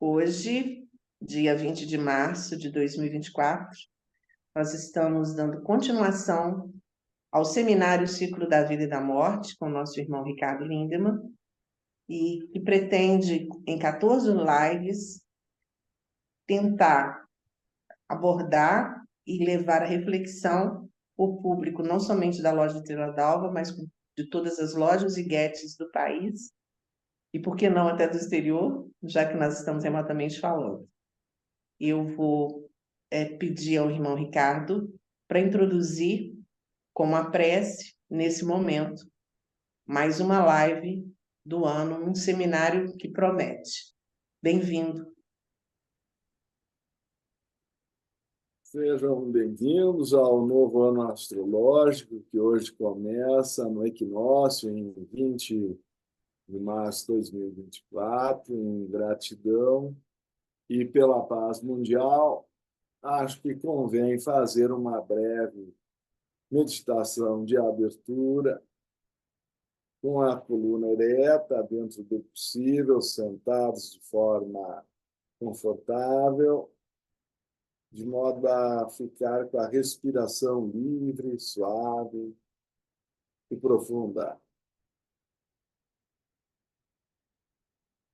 Hoje, dia 20 de março de 2024, nós estamos dando continuação ao seminário Ciclo da Vida e da Morte, com o nosso irmão Ricardo Lindemann, e que pretende, em 14 lives, tentar abordar e levar a reflexão o público, não somente da loja de Vila d'Alva, mas de todas as lojas e guetes do país, e por que não até do exterior, já que nós estamos remotamente falando. Eu vou pedir ao irmão Ricardo para introduzir como a prece, nesse momento, mais uma live do ano, um seminário que promete. Bem-vindo. Sejam bem-vindos ao novo ano astrológico, que hoje começa no equinócio, em 20 de março de 2024, em gratidão e pela paz mundial. Acho que convém fazer uma breve meditação de abertura, com a coluna ereta, dentro do possível, sentados de forma confortável, de modo a ficar com a respiração livre, suave e profunda.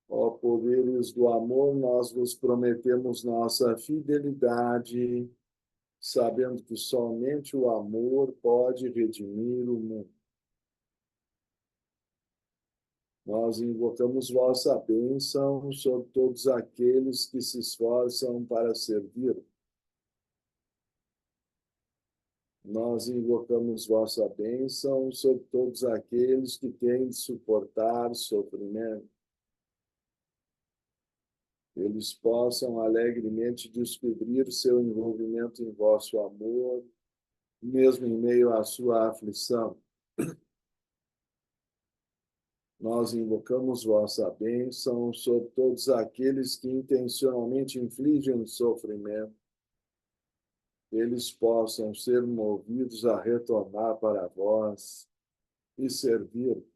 Ó poderes do amor, nós vos prometemos nossa fidelidade, sabendo que somente o amor pode redimir o mundo. Nós invocamos vossa bênção sobre todos aqueles que se esforçam para servir. Nós invocamos vossa bênção sobre todos aqueles que têm de suportar sofrimento. Eles possam alegremente descobrir seu envolvimento em vosso amor, mesmo em meio à sua aflição. Nós invocamos vossa bênção sobre todos aqueles que intencionalmente infligem sofrimento. Eles possam ser movidos a retornar para vós e servir.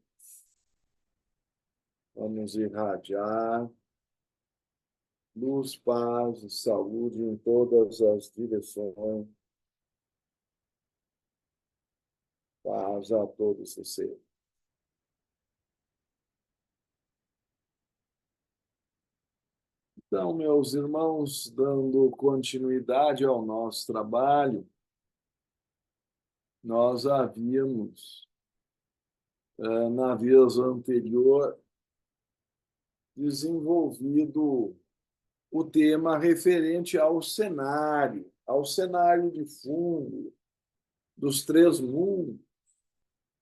Vamos irradiar luz, paz e saúde em todas as direções. Paz a todos os seres. Então, meus irmãos, dando continuidade ao nosso trabalho, nós havíamos, na vez anterior, desenvolvido o tema referente ao cenário de fundo dos três mundos,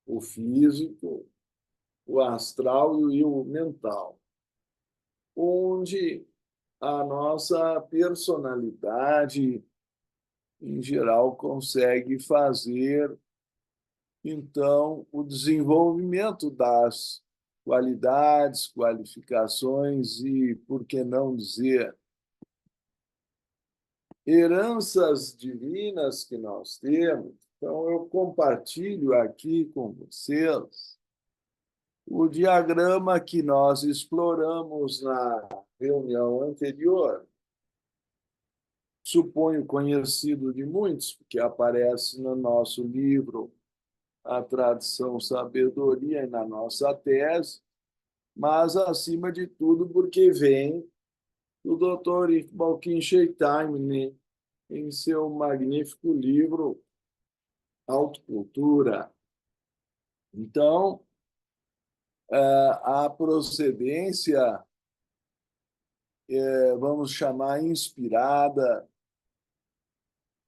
o físico, o astral e o mental, onde a nossa personalidade, em geral, consegue fazer, então, o desenvolvimento das qualidades, qualificações e, por que não dizer, heranças divinas que nós temos. Então, eu compartilho aqui com vocês o diagrama que nós exploramos na reunião anterior. Suponho conhecido de muitos, porque aparece no nosso livro A Tradição Sabedoria e na nossa tese, mas, acima de tudo, porque vem do Dr. Iqbal Khintei, em seu magnífico livro Autocultura. Então, a procedência, vamos chamar inspirada,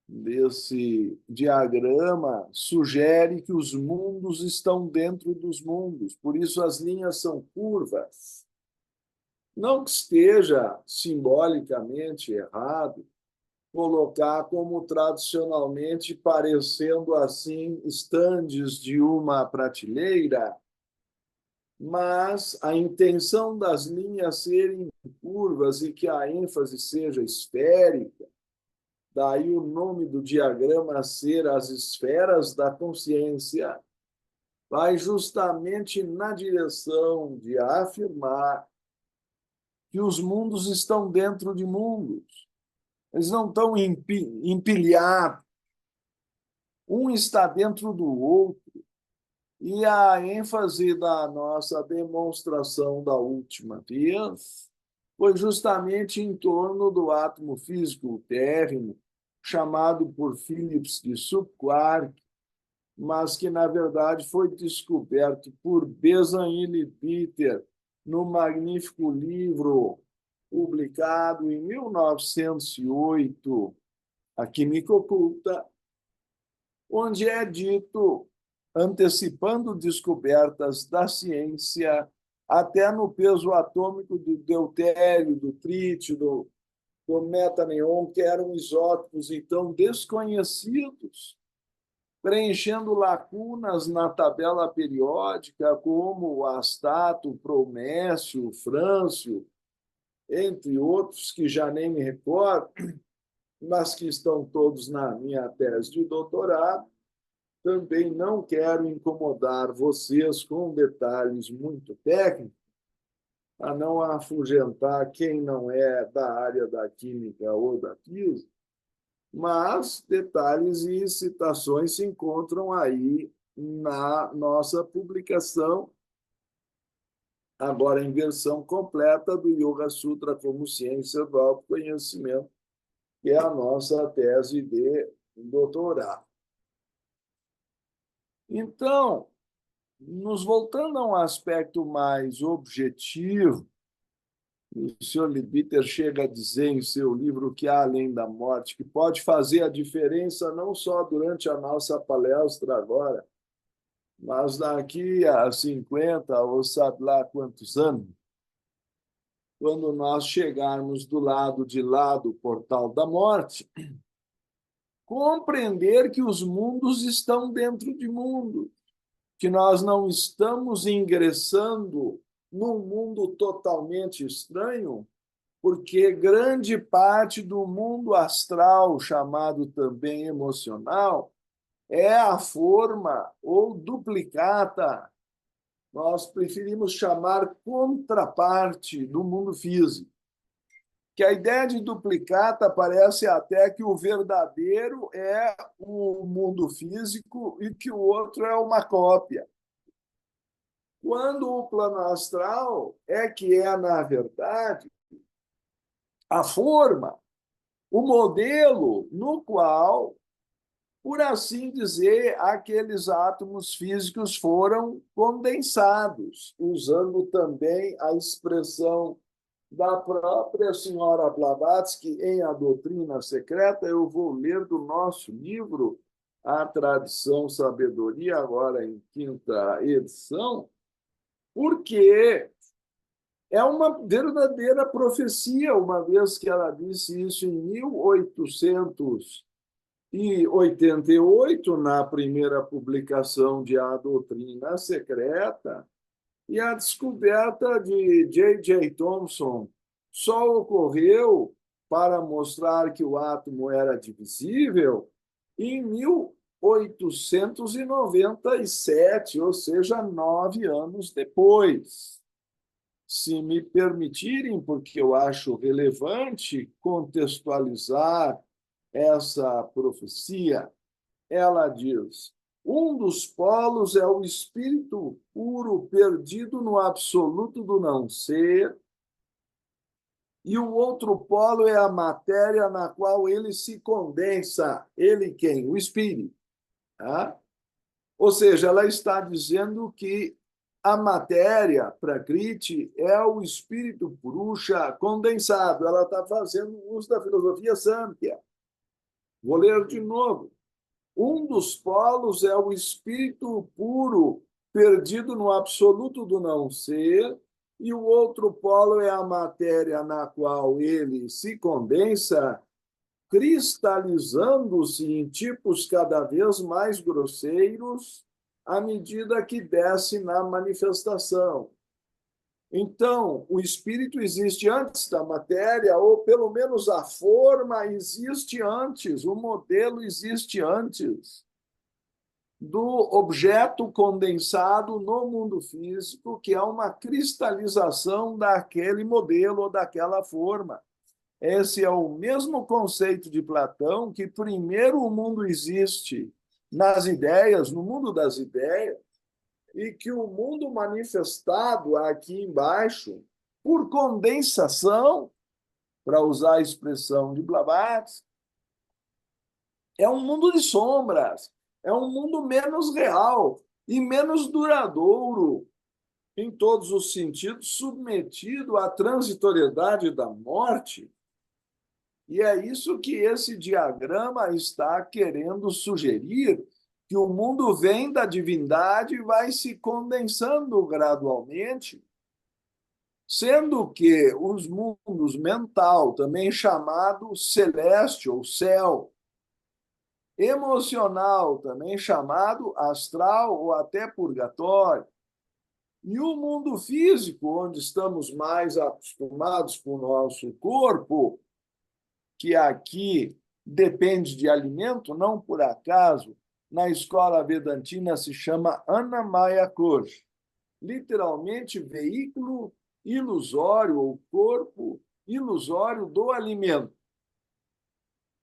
desse diagrama, sugere que os mundos estão dentro dos mundos, por isso as linhas são curvas. Não que esteja simbolicamente errado colocar como tradicionalmente parecendo assim estandes de uma prateleira, mas a intenção das linhas serem curvas e que a ênfase seja esférica, daí o nome do diagrama ser as esferas da consciência, vai justamente na direção de afirmar que os mundos estão dentro de mundos. Eles não estão empilhados. Um está dentro do outro. E a ênfase da nossa demonstração da última vez foi justamente em torno do átomo físico térreo, chamado por Phillips de subquark, mas que, na verdade, foi descoberto por Bezain e Peter no magnífico livro publicado em 1908, A Química Oculta, onde é dito, antecipando descobertas da ciência, até no peso atômico do deutério, do trítio, do metaneon, que eram isótopos então desconhecidos, preenchendo lacunas na tabela periódica, como o astato, o promécio, o frâncio, entre outros que já nem me recordo, mas que estão todos na minha tese de doutorado. Também não quero incomodar vocês com detalhes muito técnicos, a não afugentar quem não é da área da química ou da física, mas detalhes e citações se encontram aí na nossa publicação, agora em versão completa, do Yoga Sutra como Ciência do Autoconhecimento, que é a nossa tese de doutorado. Então, nos voltando a um aspecto mais objetivo, o senhor Leadbeater chega a dizer em seu livro Que Há Além da Morte, que pode fazer a diferença não só durante a nossa palestra agora, mas daqui a 50 ou sabe lá quantos anos, quando nós chegarmos do lado de lá do portal da morte, compreender que os mundos estão dentro de mundos, que nós não estamos ingressando num mundo totalmente estranho, porque grande parte do mundo astral, chamado também emocional, é a forma ou duplicata, nós preferimos chamar contraparte do mundo físico. Que a ideia de duplicata parece até que o verdadeiro é o mundo físico e que o outro é uma cópia. Quando o plano astral é que é, na verdade, a forma, o modelo no qual, por assim dizer, aqueles átomos físicos foram condensados, usando também a expressão da própria senhora Blavatsky em A Doutrina Secreta. Eu vou ler do nosso livro, A Tradição Sabedoria, agora em 5ª edição, porque é uma verdadeira profecia, uma vez que ela disse isso em 1888, na primeira publicação de A Doutrina Secreta, e a descoberta de J.J. Thomson só ocorreu para mostrar que o átomo era divisível em 1897, ou seja, 9 anos depois. Se me permitirem, porque eu acho relevante contextualizar essa profecia, ela diz: um dos polos é o espírito puro perdido no absoluto do não ser, e o outro polo é a matéria na qual ele se condensa. Ele quem? O espírito. Tá? Ou seja, ela está dizendo que a matéria, Prakriti, é o espírito Purusha condensado. Ela está fazendo uso da filosofia Samkhya. Vou ler de novo. Um dos polos é o espírito puro, perdido no absoluto do não ser, e o outro polo é a matéria na qual ele se condensa, cristalizando-se em tipos cada vez mais grosseiros à medida que desce na manifestação. Então, o espírito existe antes da matéria, ou pelo menos a forma existe antes, o modelo existe antes. do objeto condensado no mundo físico, que é uma cristalização daquele modelo ou daquela forma. Esse é o mesmo conceito de Platão, que primeiro o mundo existe nas ideias, no mundo das ideias, e que o mundo manifestado aqui embaixo, por condensação, para usar a expressão de Blavatsky, é um mundo de sombras, é um mundo menos real e menos duradouro, em todos os sentidos, submetido à transitoriedade da morte. E é isso que esse diagrama está querendo sugerir, que o mundo vem da divindade e vai se condensando gradualmente, sendo que os mundos mental, também chamado celeste ou céu, emocional, também chamado astral ou até purgatório, e o mundo físico, onde estamos mais acostumados com o nosso corpo, que aqui depende de alimento, não por acaso, na escola vedantina se chama Annamaya Kosh, literalmente veículo ilusório ou corpo ilusório do alimento.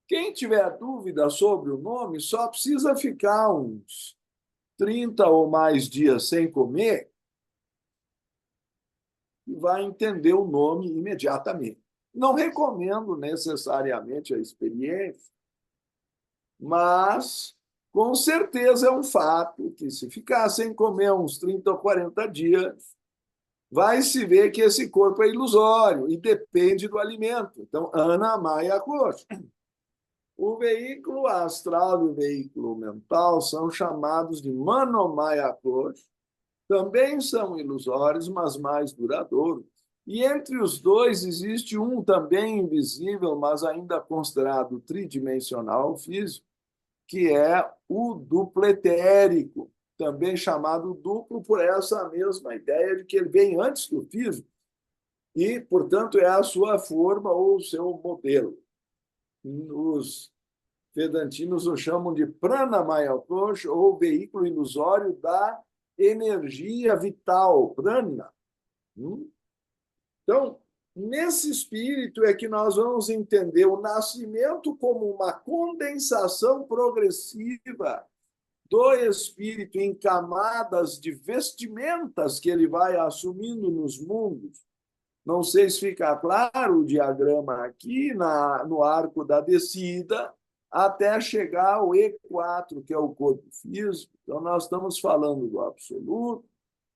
Quem tiver dúvida sobre o nome, só precisa ficar uns 30 ou mais dias sem comer e vai entender o nome imediatamente. Não recomendo necessariamente a experiência, mas com certeza é um fato que, se ficar sem comer uns 30 ou 40 dias, vai se ver que esse corpo é ilusório e depende do alimento. Então, Annamaya Kosh. O veículo astral e o veículo mental são chamados de Manomaya Kosh. Também são ilusórios, mas mais duradouros. E entre os dois existe um também invisível, mas ainda considerado tridimensional físico, que é o duplo etérico, também chamado duplo por essa mesma ideia de que ele vem antes do físico e, portanto, é a sua forma ou o seu modelo. Os vedantinos o chamam de Pranamaya Kosh, ou veículo ilusório da energia vital, prana. Então, nesse espírito é que nós vamos entender o nascimento como uma condensação progressiva do espírito em camadas de vestimentas que ele vai assumindo nos mundos. Não sei se fica claro o diagrama aqui no arco da descida, até chegar ao E4, que é o corpo físico. Então, nós estamos falando do absoluto,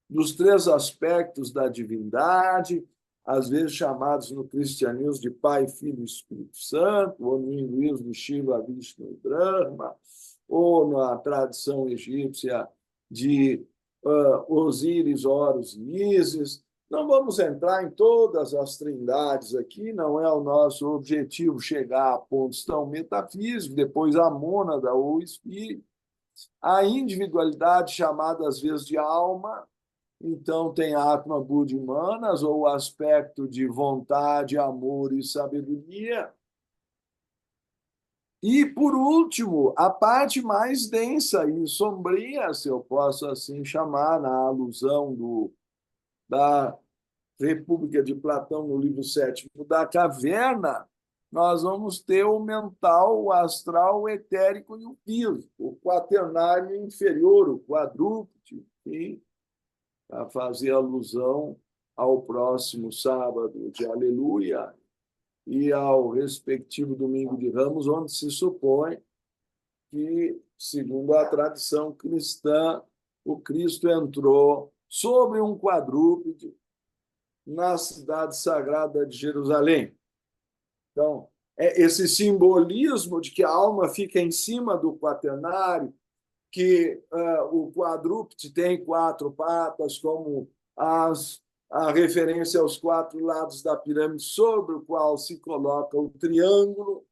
dos três aspectos da divindade, às vezes chamados no cristianismo de Pai, Filho e Espírito Santo, ou no hinduísmo de Shiva, Vishnu e Brahma, ou na tradição egípcia de Osíris, Horus e Ísis. Não vamos entrar em todas as trindades aqui, não é o nosso objetivo chegar a pontos tão metafísicos, depois a mônada ou o espírito. A individualidade, chamada às vezes de alma, então tem Atma, Buddha e Manas, ou o aspecto de vontade, amor e sabedoria. E, por último, a parte mais densa e sombria, se eu posso assim chamar, na alusão da República de Platão, no livro sétimo da Caverna, nós vamos ter o mental, o astral, o etérico e o físico, o quaternário inferior, o quadrúpede, para fazer alusão ao próximo sábado de Aleluia e ao respectivo domingo de Ramos, onde se supõe que, segundo a tradição cristã, o Cristo entrou sobre um quadrúpede na cidade sagrada de Jerusalém. Então, esse simbolismo de que a alma fica em cima do quaternário, que o quadrúpede tem quatro patas, como a referência aos quatro lados da pirâmide, sobre o qual se coloca o triângulo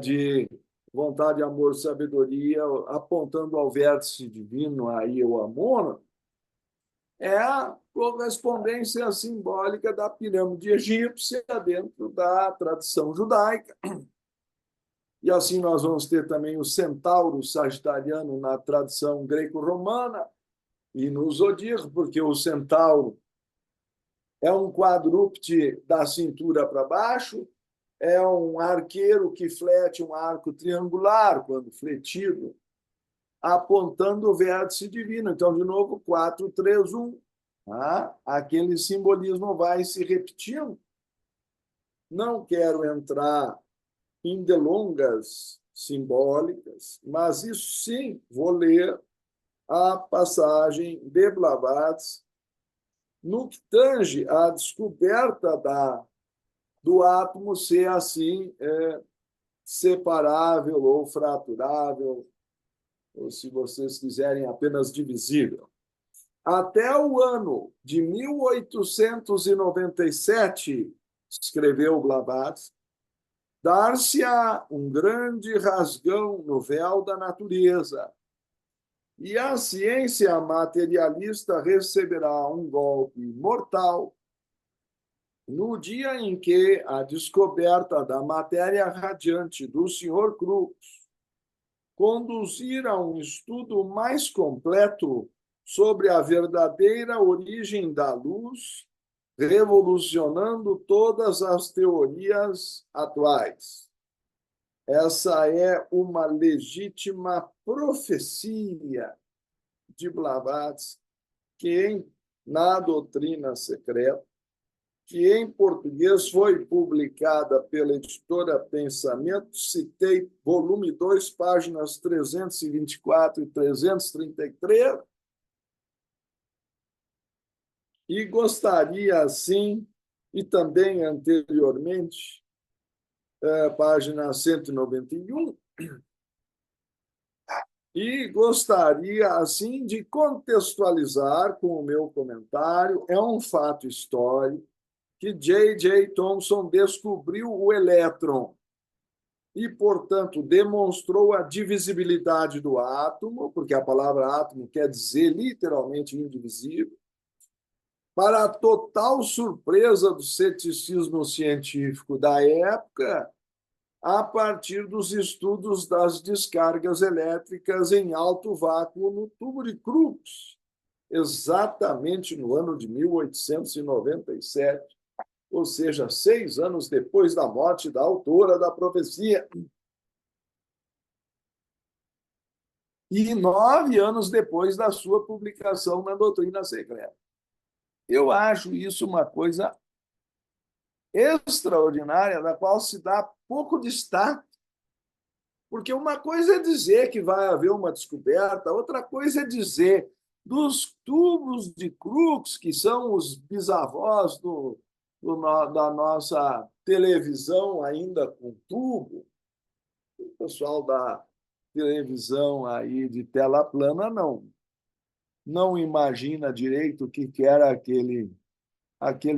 de vontade, amor, sabedoria, apontando ao vértice divino, aí o Amona, é a correspondência simbólica da pirâmide egípcia dentro da tradição judaica. E assim nós vamos ter também o centauro sagitariano na tradição greco-romana e no zodíaco, porque o centauro é um quadrúpede da cintura para baixo, é um arqueiro que flete um arco triangular, quando fletido, apontando o vértice divino. Então, de novo, 4, 3, 1. Tá? Aquele simbolismo vai se repetindo. Não quero entrar em delongas simbólicas, mas isso sim, vou ler a passagem de Blavatsky no que tange à descoberta do átomo ser assim separável ou fraturável, ou se vocês quiserem, apenas divisível. Até o ano de 1897, escreveu Blavatsky, dar-se-á um grande rasgão no véu da natureza, e a ciência materialista receberá um golpe mortal no dia em que a descoberta da matéria radiante do Sr. Crookes conduzir a um estudo mais completo sobre a verdadeira origem da luz, revolucionando todas as teorias atuais. Essa é uma legítima profecia de Blavatsky, na Doutrina Secreta, que em português foi publicada pela editora Pensamento, citei volume 2, páginas 324 e 333, e gostaria, assim, e também anteriormente, página 191, e gostaria, assim, de contextualizar com o meu comentário. É um fato histórico que J.J. Thomson descobriu o elétron e, portanto, demonstrou a divisibilidade do átomo, porque a palavra átomo quer dizer literalmente indivisível, para a total surpresa do ceticismo científico da época, a partir dos estudos das descargas elétricas em alto vácuo no tubo de Crookes, exatamente no ano de 1897, ou seja, 6 anos depois da morte da autora da profecia. E 9 anos depois da sua publicação na Doutrina Secreta. Eu acho isso uma coisa extraordinária, da qual se dá pouco destaque, porque uma coisa é dizer que vai haver uma descoberta, outra coisa é dizer dos tubos de Crookes, que são os bisavós da nossa televisão ainda com tubo. O pessoal da televisão aí de tela plana não imagina direito o que era aquele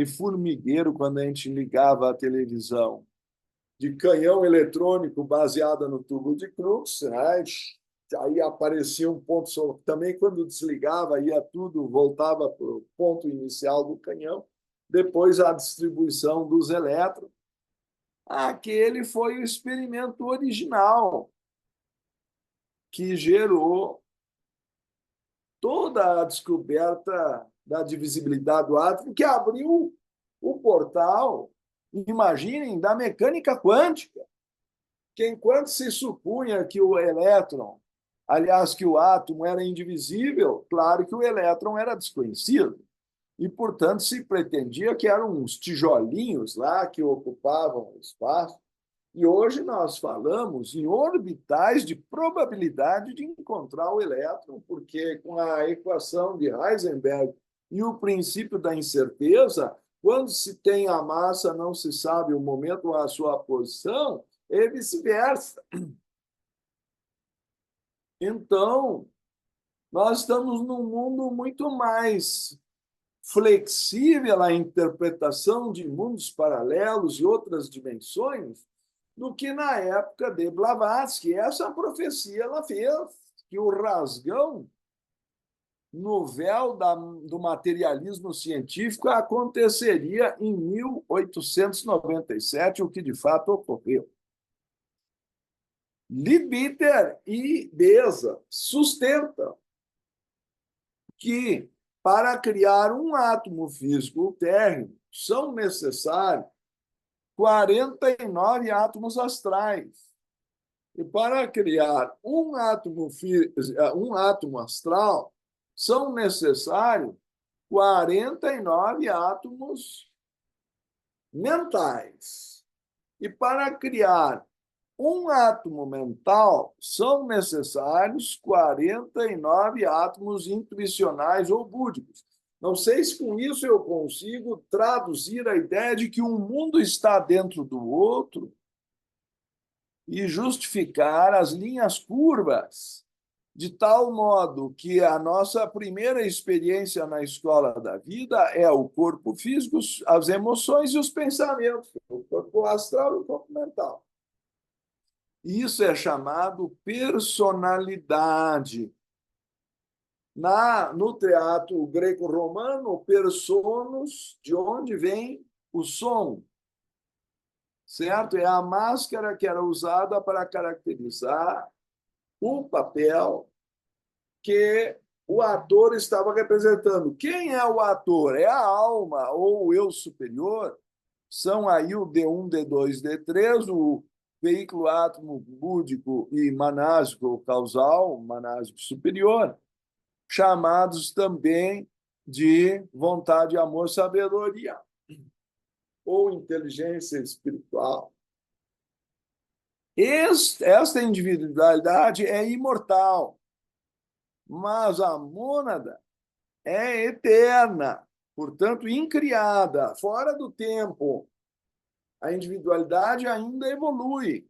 formigueiro quando a gente ligava a televisão de canhão eletrônico baseada no tubo de Crookes, né? Aí aparecia um ponto só. Também quando desligava, ia tudo, voltava para o ponto inicial do canhão, depois a distribuição dos elétrons. Aquele foi o experimento original que gerou toda a descoberta da divisibilidade do átomo, que abriu o portal, imaginem, da mecânica quântica, que enquanto se supunha que o elétron, aliás, que o átomo era indivisível, claro que o elétron era desconhecido, e, portanto, se pretendia que eram uns tijolinhos lá que ocupavam o espaço. E hoje nós falamos em orbitais de probabilidade de encontrar o elétron, porque com a equação de Heisenberg e o princípio da incerteza, quando se tem a massa, não se sabe o momento ou a sua posição, e vice-versa. Então, nós estamos num mundo muito mais flexível à interpretação de mundos paralelos e outras dimensões do que na época de Blavatsky. Essa profecia ela fez que o rasgão no véu do materialismo científico aconteceria em 1897, o que de fato ocorreu. Leadbeater e Beza sustentam que, para criar um átomo físico térreo, são necessários 49 átomos astrais. E para criar um átomo astral, são necessários 49 átomos mentais. E para criar um átomo mental, são necessários 49 átomos intuicionais ou búdicos. Não sei se com isso eu consigo traduzir a ideia de que um mundo está dentro do outro e justificar as linhas curvas, de tal modo que a nossa primeira experiência na escola da vida é o corpo físico, as emoções e os pensamentos, o corpo astral e o corpo mental. Isso é chamado personalidade. No teatro greco-romano, personos, de onde vem o som, certo? É a máscara que era usada para caracterizar o papel que o ator estava representando. Quem é o ator? É a alma ou o eu superior. São aí o D1, D2, D3, o veículo átomo búdico e manásico causal, manásico superior, chamados também de vontade, amor, sabedoria ou inteligência espiritual. Esta individualidade é imortal, mas a mônada é eterna, portanto, incriada, fora do tempo. A individualidade ainda evolui.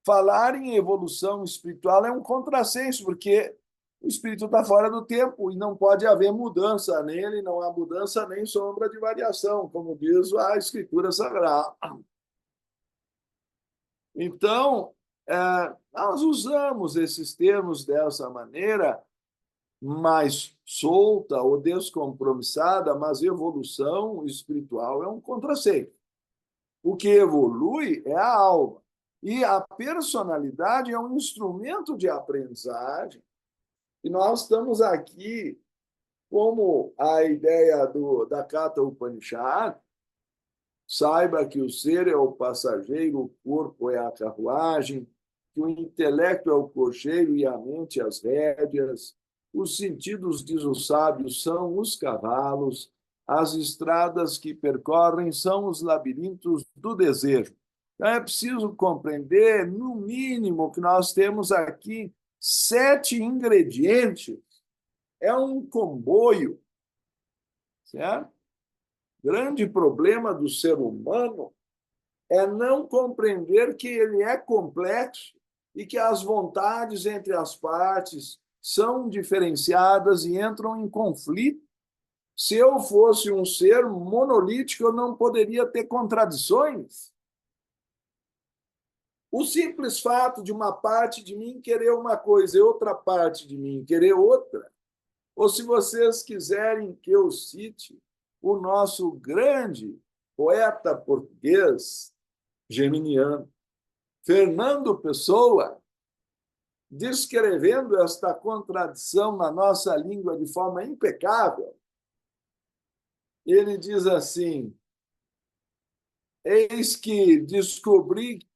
Falar em evolução espiritual é um contrassenso, porque o espírito está fora do tempo e não pode haver mudança nele, não há mudança nem sombra de variação, como diz a Escritura Sagrada. Então, nós usamos esses termos dessa maneira mais solta ou descompromissada, mas evolução espiritual é um contrassenso. O que evolui é a alma. E a personalidade é um instrumento de aprendizagem. E nós estamos aqui, como a ideia da Katha Upanishad, saiba que o ser é o passageiro, o corpo é a carruagem, que o intelecto é o cocheiro e a mente as rédeas, os sentidos, diz o sábio, são os cavalos, as estradas que percorrem são os labirintos do desejo. Então, é preciso compreender, no mínimo, que nós temos aqui 7 ingredientes. É um comboio, certo? Grande problema do ser humano é não compreender que ele é complexo e que as vontades entre as partes são diferenciadas e entram em conflito. Se eu fosse um ser monolítico, eu não poderia ter contradições. O simples fato de uma parte de mim querer uma coisa e outra parte de mim querer outra, ou se vocês quiserem que eu cite o nosso grande poeta português geminiano, Fernando Pessoa, descrevendo esta contradição na nossa língua de forma impecável, ele diz assim: eis que descobri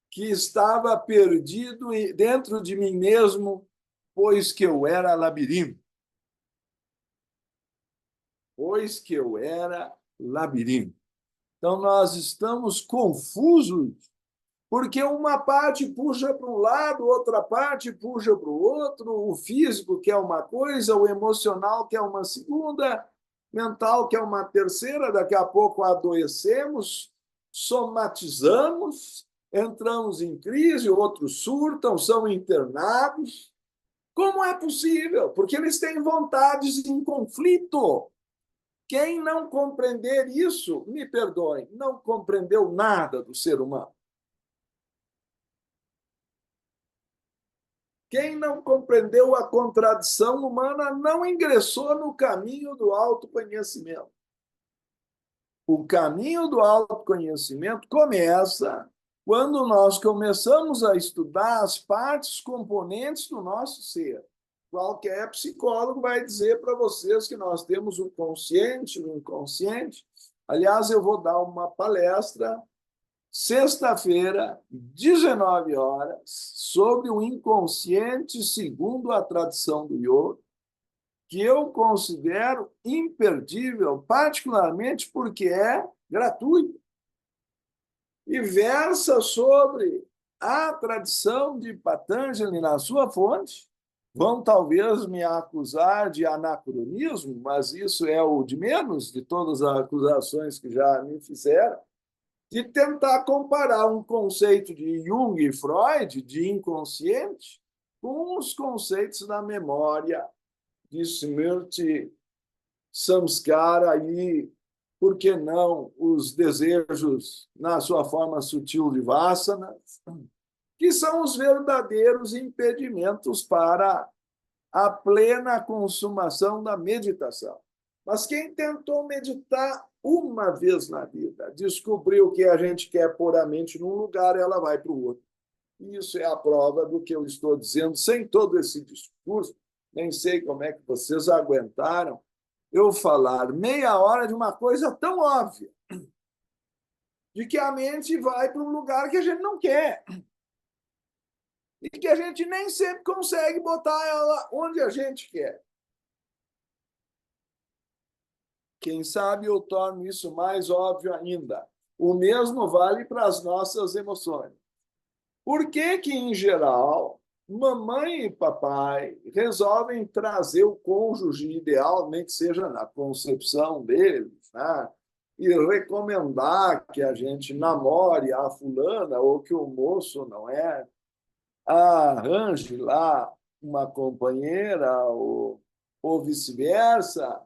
que estava perdido dentro de mim mesmo, pois que eu era labirinto. Pois que eu era labirinto. Então, nós estamos confusos, porque uma parte puxa para um lado, outra parte puxa para o outro, o físico quer uma coisa, o emocional quer uma segunda, mental quer uma terceira, daqui a pouco adoecemos, somatizamos, entramos em crise, outros surtam, são internados. Como é possível? Porque eles têm vontades em conflito. Quem não compreender isso, me perdoem, não compreendeu nada do ser humano. Quem não compreendeu a contradição humana não ingressou no caminho do autoconhecimento. O caminho do autoconhecimento começa quando nós começamos a estudar as partes componentes do nosso ser. Qualquer psicólogo vai dizer para vocês que nós temos o consciente, o inconsciente. Aliás, eu vou dar uma palestra sexta-feira, 19 horas, sobre o inconsciente segundo a tradição do yoga, que eu considero imperdível, particularmente porque é gratuito e versa sobre a tradição de Patanjali na sua fonte. Vão talvez me acusar de anacronismo, mas isso é o de menos de todas as acusações que já me fizeram, de tentar comparar um conceito de Jung e Freud, de inconsciente, com os conceitos da memória, de Smriti, Samskara e, por que não, os desejos na sua forma sutil de Vassana, que são os verdadeiros impedimentos para a plena consumação da meditação. Mas quem tentou meditar uma vez na vida, descobriu que a gente quer pôr a mente num lugar, ela vai para o outro. Isso é a prova do que eu estou dizendo, sem todo esse discurso. Nem sei como é que vocês aguentaram eu falar meia hora de uma coisa tão óbvia, de que a mente vai para um lugar que a gente não quer e que a gente nem sempre consegue botar ela onde a gente quer. Quem sabe eu torno isso mais óbvio ainda. O mesmo vale para as nossas emoções. Por que que, em geral, mamãe e papai resolvem trazer o cônjuge ideal, nem que seja na concepção deles, né? E recomendar que a gente namore a fulana ou que o moço não é, arranje lá uma companheira ou vice-versa,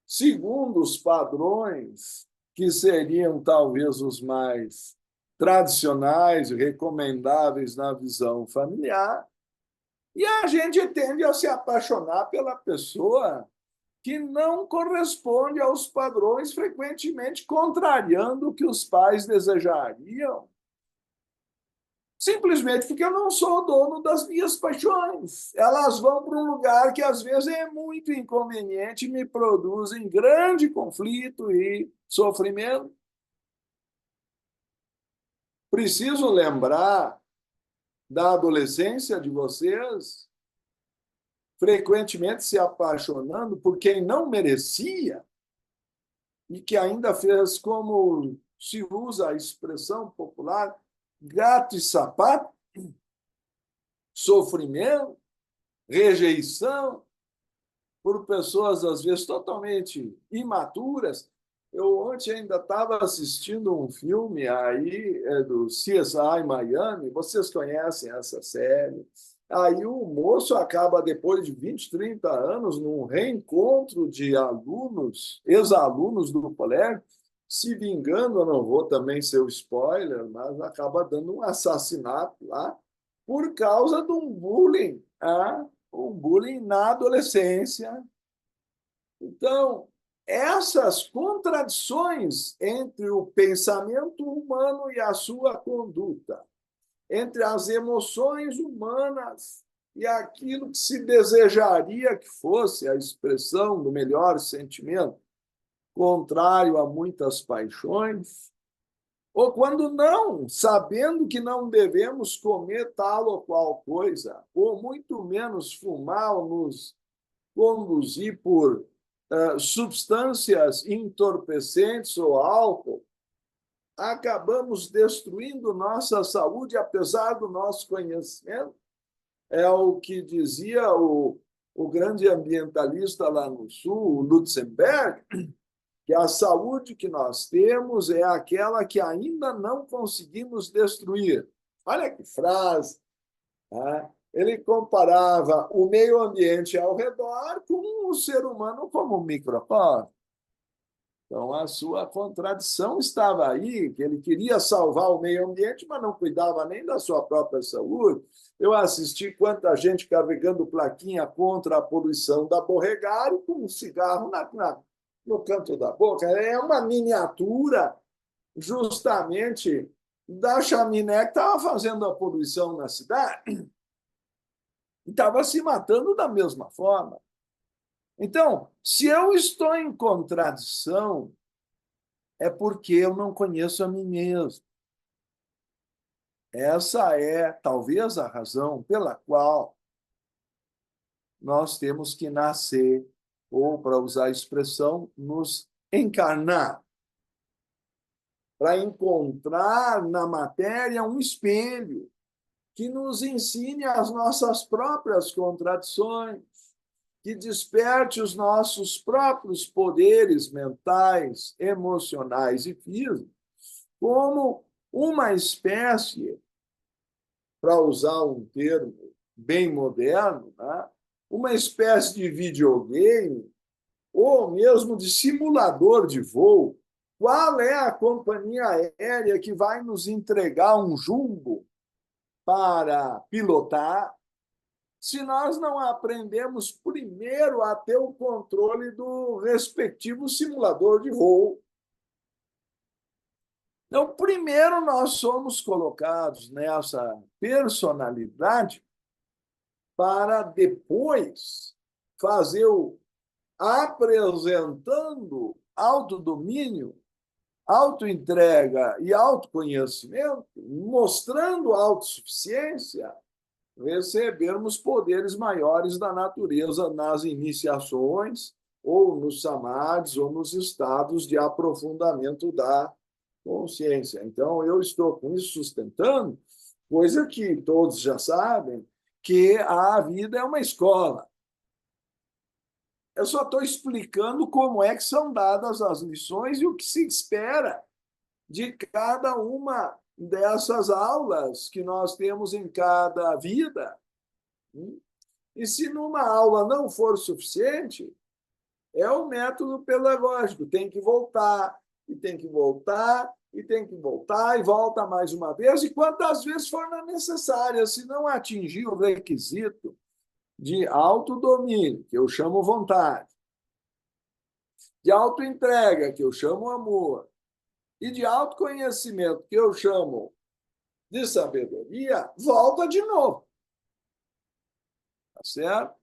segundo os padrões que seriam talvez os mais tradicionais e recomendáveis na visão familiar, e a gente tende a se apaixonar pela pessoa que não corresponde aos padrões, frequentemente contrariando o que os pais desejariam, simplesmente porque eu não sou dono das minhas paixões. Elas vão para um lugar que, às vezes, é muito inconveniente e me produzem grande conflito e sofrimento. Preciso lembrar da adolescência de vocês, frequentemente se apaixonando por quem não merecia e que ainda fez, como se usa a expressão popular, gato e sapato, sofrimento, rejeição por pessoas, às vezes, totalmente imaturas. Eu ontem ainda estava assistindo um filme aí do CSI Miami, vocês conhecem essa série. Aí o moço acaba, depois de 20, 30 anos, num reencontro de alunos, ex-alunos do colégio, se vingando, eu não vou também ser o spoiler, mas acaba dando um assassinato lá por causa de um bullying, um bullying na adolescência. Então, essas contradições entre o pensamento humano e a sua conduta, entre as emoções humanas e aquilo que se desejaria que fosse a expressão do melhor sentimento, contrário a muitas paixões, ou quando não, sabendo que não devemos comer tal ou qual coisa, ou muito menos fumar ou nos conduzir por substâncias entorpecentes ou álcool, acabamos destruindo nossa saúde, apesar do nosso conhecimento. É o que dizia o grande ambientalista lá no Sul, o Lutzenberg, que a saúde que nós temos é aquela que ainda não conseguimos destruir. Olha que frase! Né? Ele comparava o meio ambiente ao redor com o ser humano como um microcosmo. Então, a sua contradição estava aí, que ele queria salvar o meio ambiente, mas não cuidava nem da sua própria saúde. Eu assisti quanta gente carregando plaquinha contra a poluição da borregada com um cigarro no canto da boca. É uma miniatura justamente da chaminé que estava fazendo a poluição na cidade e estava se matando da mesma forma. Então, se eu estou em contradição, é porque eu não conheço a mim mesmo. Essa é, talvez, a razão pela qual nós temos que nascer, ou, para usar a expressão, nos encarnar, para encontrar na matéria um espelho que nos ensine as nossas próprias contradições, que desperte os nossos próprios poderes mentais, emocionais e físicos, como uma espécie, para usar um termo bem moderno, né? Uma espécie de videogame ou mesmo de simulador de voo. Qual é a companhia aérea que vai nos entregar um jumbo para pilotar se nós não aprendemos primeiro a ter o controle do respectivo simulador de voo? Então, primeiro nós somos colocados nessa personalidade para depois fazer o apresentando autodomínio, autoentrega e autoconhecimento, mostrando autossuficiência, recebermos poderes maiores da natureza nas iniciações, ou nos samadhis, ou nos estados de aprofundamento da consciência. Então, eu estou com isso sustentando, coisa que todos já sabem, que a vida é uma escola. Eu só estou explicando como é que são dadas as lições e o que se espera de cada uma dessas aulas que nós temos em cada vida. E se numa aula não for suficiente, é o método pedagógico. Tem que voltar, e tem que voltar, e tem que voltar, e volta mais uma vez, e quantas vezes for necessária. Se não atingir o requisito de autodomínio, que eu chamo vontade, de autoentrega, que eu chamo amor, e de autoconhecimento, que eu chamo de sabedoria, volta de novo. Tá certo?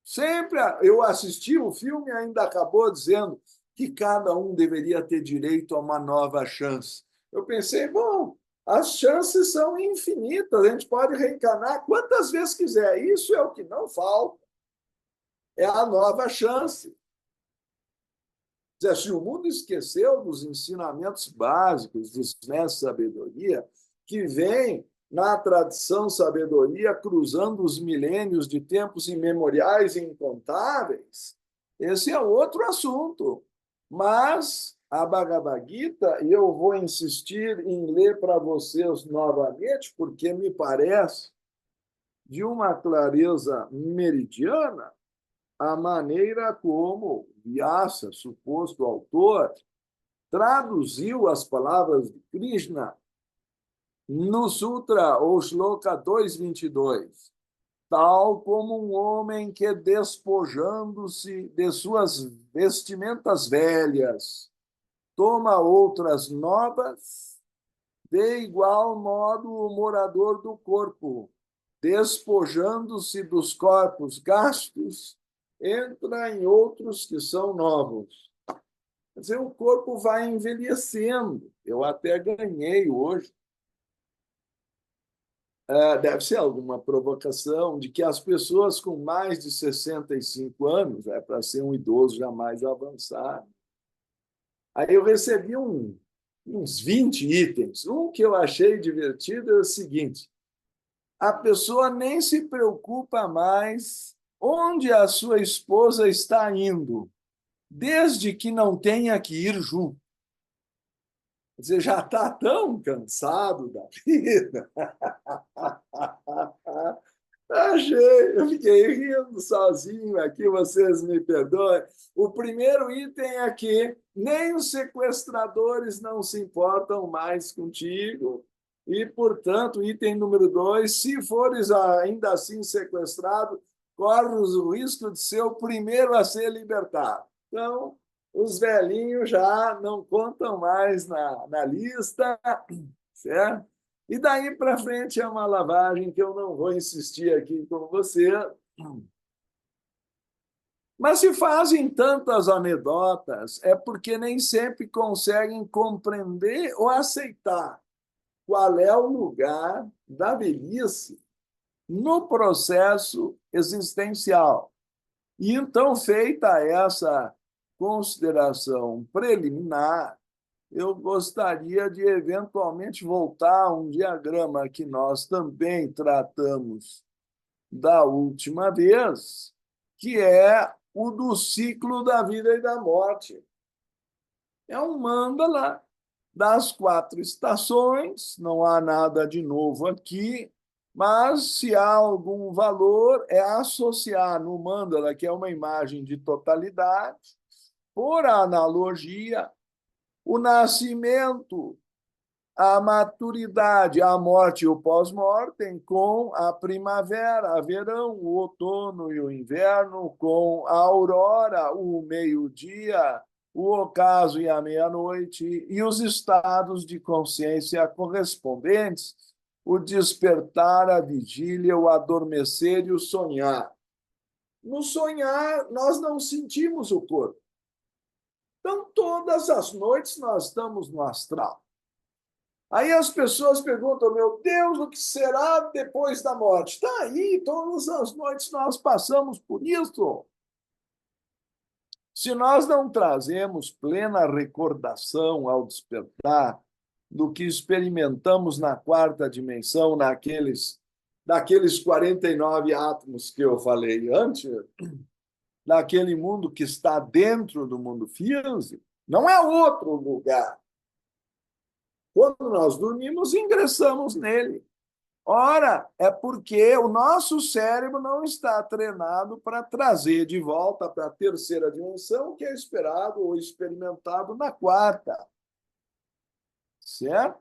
Sempre eu assisti o filme e ainda acabou dizendo que cada um deveria ter direito a uma nova chance. Eu pensei, bom, as chances são infinitas, a gente pode reencarnar quantas vezes quiser. Isso é o que não falta. É a nova chance. Se o mundo esqueceu dos ensinamentos básicos dos mestres de sabedoria, que vêm na tradição sabedoria, cruzando os milênios de tempos imemoriais e incontáveis, esse é outro assunto. Mas a Bhagavad Gita, e eu vou insistir em ler para vocês novamente, porque me parece de uma clareza meridiana a maneira como Vyasa, suposto autor, traduziu as palavras de Krishna no Sutra, ou Shloka 222, tal como um homem que, despojando-se de suas vestimentas velhas, toma outras novas, de igual modo o morador do corpo, despojando-se dos corpos gastos, entra em outros que são novos. Quer dizer, o corpo vai envelhecendo. Eu até ganhei hoje. Deve ser alguma provocação de que as pessoas com mais de 65 anos, para ser um idoso jamais avançado. Aí eu recebi uns 20 itens. Um que eu achei divertido é o seguinte: a pessoa nem se preocupa mais onde a sua esposa está indo, desde que não tenha que ir junto. Quer dizer, já está tão cansado da vida. Achei, eu fiquei rindo sozinho aqui, vocês me perdoem. O primeiro item aqui: nem os sequestradores não se importam mais contigo. E, portanto, item número 2, se fores ainda assim sequestrado, corres o risco de ser o primeiro a ser libertado. Então, os velhinhos já não contam mais na lista. certo? E daí para frente é uma lavagem que eu não vou insistir aqui com você. Mas se fazem tantas anedotas, é porque nem sempre conseguem compreender ou aceitar qual é o lugar da velhice no processo existencial. E então, feita essa consideração preliminar, eu gostaria de eventualmente voltar a um diagrama que nós também tratamos da última vez, que é o do ciclo da vida e da morte. É um mandala das 4 estações, não há nada de novo aqui, mas se há algum valor, é associar no mandala, que é uma imagem de totalidade, por analogia, o nascimento, a maturidade, a morte e o pós-mortem com a primavera, a verão, o outono e o inverno, com a aurora, o meio-dia, o ocaso e a meia-noite, e os estados de consciência correspondentes, o despertar, a vigília, o adormecer e o sonhar. No sonhar, nós não sentimos o corpo. Então, todas as noites nós estamos no astral. Aí as pessoas perguntam, meu Deus, o que será depois da morte? Está aí, todas as noites nós passamos por isso. Se nós não trazemos plena recordação ao despertar do que experimentamos na 4ª dimensão, daqueles 49 átomos que eu falei antes, naquele mundo que está dentro do mundo físico, não é outro lugar. Quando nós dormimos, ingressamos nele. Ora, é porque o nosso cérebro não está treinado para trazer de volta para a 3ª dimensão, que é esperado ou experimentado na 4ª. Certo?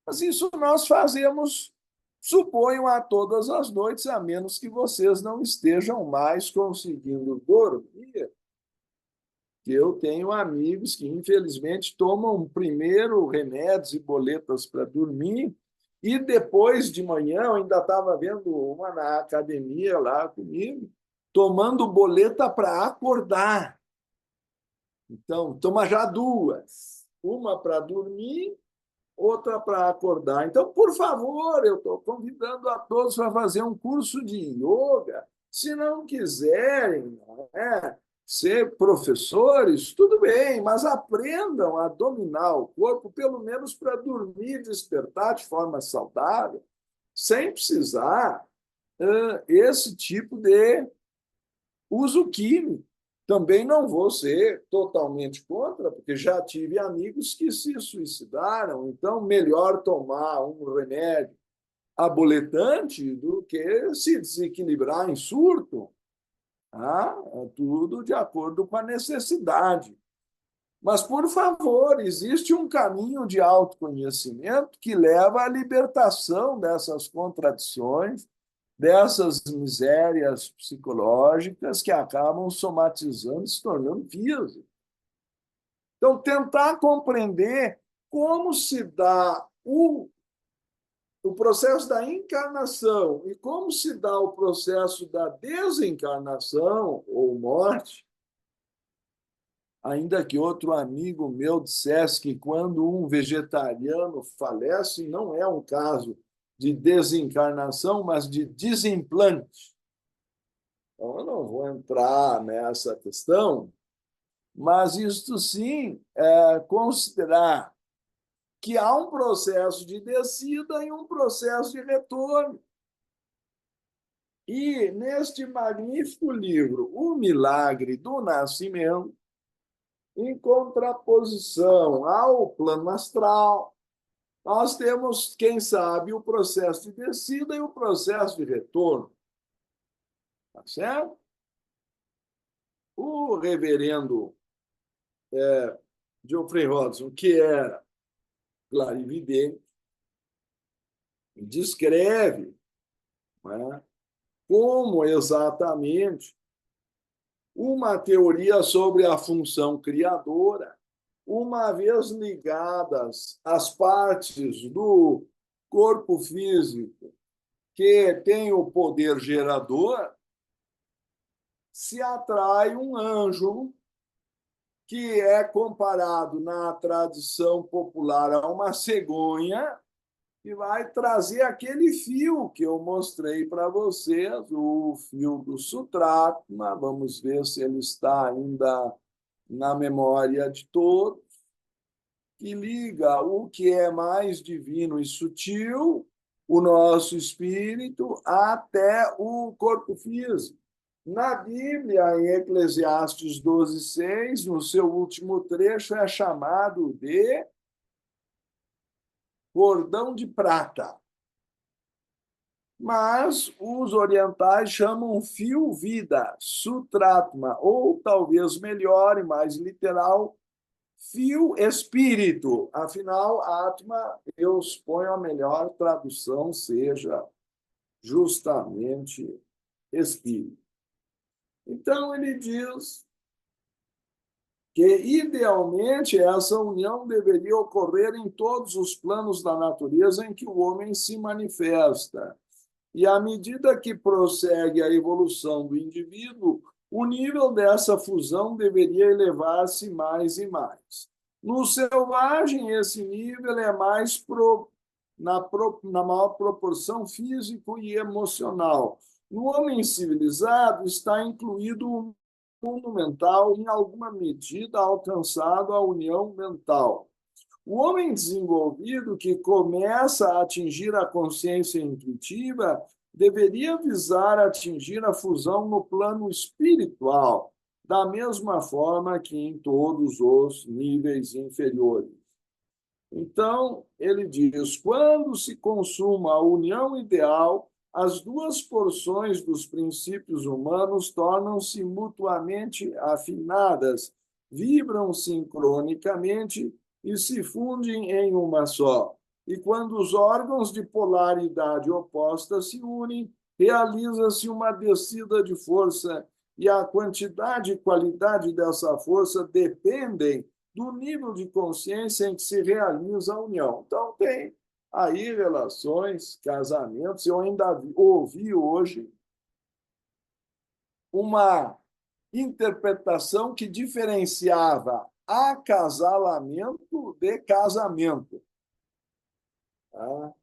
Mas isso nós fazemos, suponho, a todas as noites, a menos que vocês não estejam mais conseguindo dormir. Eu tenho amigos que, infelizmente, tomam primeiro remédios e boletas para dormir, e depois de manhã, eu ainda estava vendo uma na academia lá comigo, tomando boleta para acordar. Então, toma já 2. Uma para dormir, outra para acordar. Então, por favor, eu estou convidando a todos para fazer um curso de yoga. Se não quiserem, não é? Ser professores, tudo bem, mas aprendam a dominar o corpo, pelo menos para dormir e despertar de forma saudável, sem precisar esse tipo de uso químico. Também não vou ser totalmente contra, porque já tive amigos que se suicidaram, então melhor tomar um remédio aboletante do que se desequilibrar em surto. Tudo de acordo com a necessidade. Mas, por favor, existe um caminho de autoconhecimento que leva à libertação dessas contradições, dessas misérias psicológicas que acabam somatizando, se tornando físicas. Então, tentar compreender como se dá o processo da encarnação e como se dá o processo da desencarnação ou morte, ainda que outro amigo meu dissesse que quando um vegetariano falece, não é um caso de desencarnação, mas de desimplante. Então, eu não vou entrar nessa questão, mas isto sim é considerar que há um processo de descida e um processo de retorno. E, neste magnífico livro, O Milagre do Nascimento, em contraposição ao plano astral, nós temos, quem sabe, o processo de descida e o processo de retorno. Tá certo? O reverendo Geoffrey Hodgson, que era clarividente, descreve, né, como exatamente uma teoria sobre a função criadora, uma vez ligadas às partes do corpo físico que tem o poder gerador, se atrai um anjo que é comparado na tradição popular a uma cegonha, que vai trazer aquele fio que eu mostrei para vocês, o fio do Sutratma. Vamos ver se ele está ainda na memória de todos, que liga o que é mais divino e sutil, o nosso espírito, até o corpo físico. Na Bíblia, em Eclesiastes 12:6, no seu último trecho, é chamado de cordão de prata. Mas os orientais chamam fio-vida, sutratma, ou talvez melhor e mais literal, fio-espírito. Afinal, atma, eu suponho a melhor tradução seja justamente espírito. Então, ele diz que, idealmente, essa união deveria ocorrer em todos os planos da natureza em que o homem se manifesta. E, à medida que prossegue a evolução do indivíduo, o nível dessa fusão deveria elevar-se mais e mais. No selvagem, esse nível é mais na maior proporção físico e emocional. No homem civilizado, está incluído o mundo mental, em alguma medida alcançado a união mental. O homem desenvolvido, que começa a atingir a consciência intuitiva, deveria visar atingir a fusão no plano espiritual, da mesma forma que em todos os níveis inferiores. Então, ele diz: quando se consuma a união ideal, as duas porções dos princípios humanos tornam-se mutuamente afinadas, vibram sincronicamente e se fundem em uma só. E quando os órgãos de polaridade oposta se unem, realiza-se uma descida de força, e a quantidade e qualidade dessa força dependem do nível de consciência em que se realiza a união. Então, tem aí relações, casamentos. Eu ainda ouvi hoje uma interpretação que diferenciava acasalamento de casamento. Tá?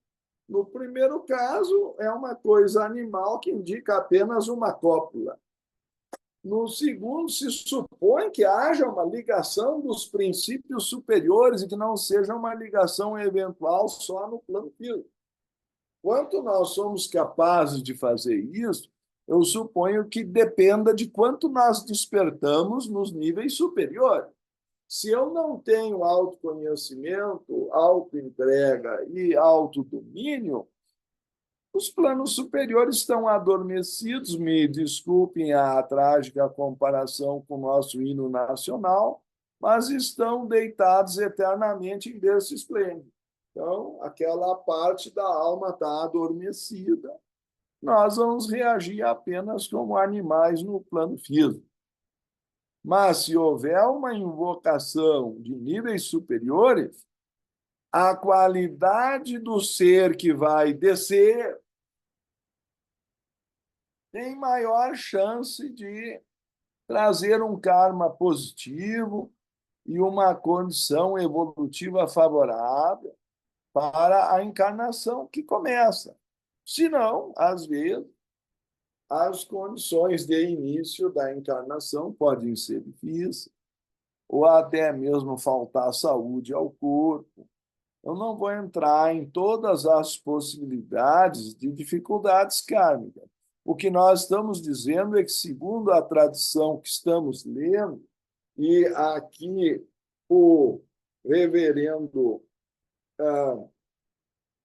No primeiro caso, é uma coisa animal que indica apenas uma cópula. No segundo, se supõe que haja uma ligação dos princípios superiores e que não seja uma ligação eventual só no plano físico. Quanto nós somos capazes de fazer isso, eu suponho que dependa de quanto nós despertamos nos níveis superiores. Se eu não tenho autoconhecimento, autoentrega e autodomínio, os planos superiores estão adormecidos. Me desculpem a trágica comparação com o nosso hino nacional, mas estão deitados eternamente em berço esplêndido. Então, aquela parte da alma está adormecida. Nós vamos reagir apenas como animais no plano físico. Mas, se houver uma invocação de níveis superiores, a qualidade do ser que vai descer tem maior chance de trazer um karma positivo e uma condição evolutiva favorável para a encarnação que começa. Se não, às vezes, as condições de início da encarnação podem ser difíceis, ou até mesmo faltar saúde ao corpo. Eu não vou entrar em todas as possibilidades de dificuldades kármicas. O que nós estamos dizendo é que, segundo a tradição que estamos lendo, e aqui o reverendo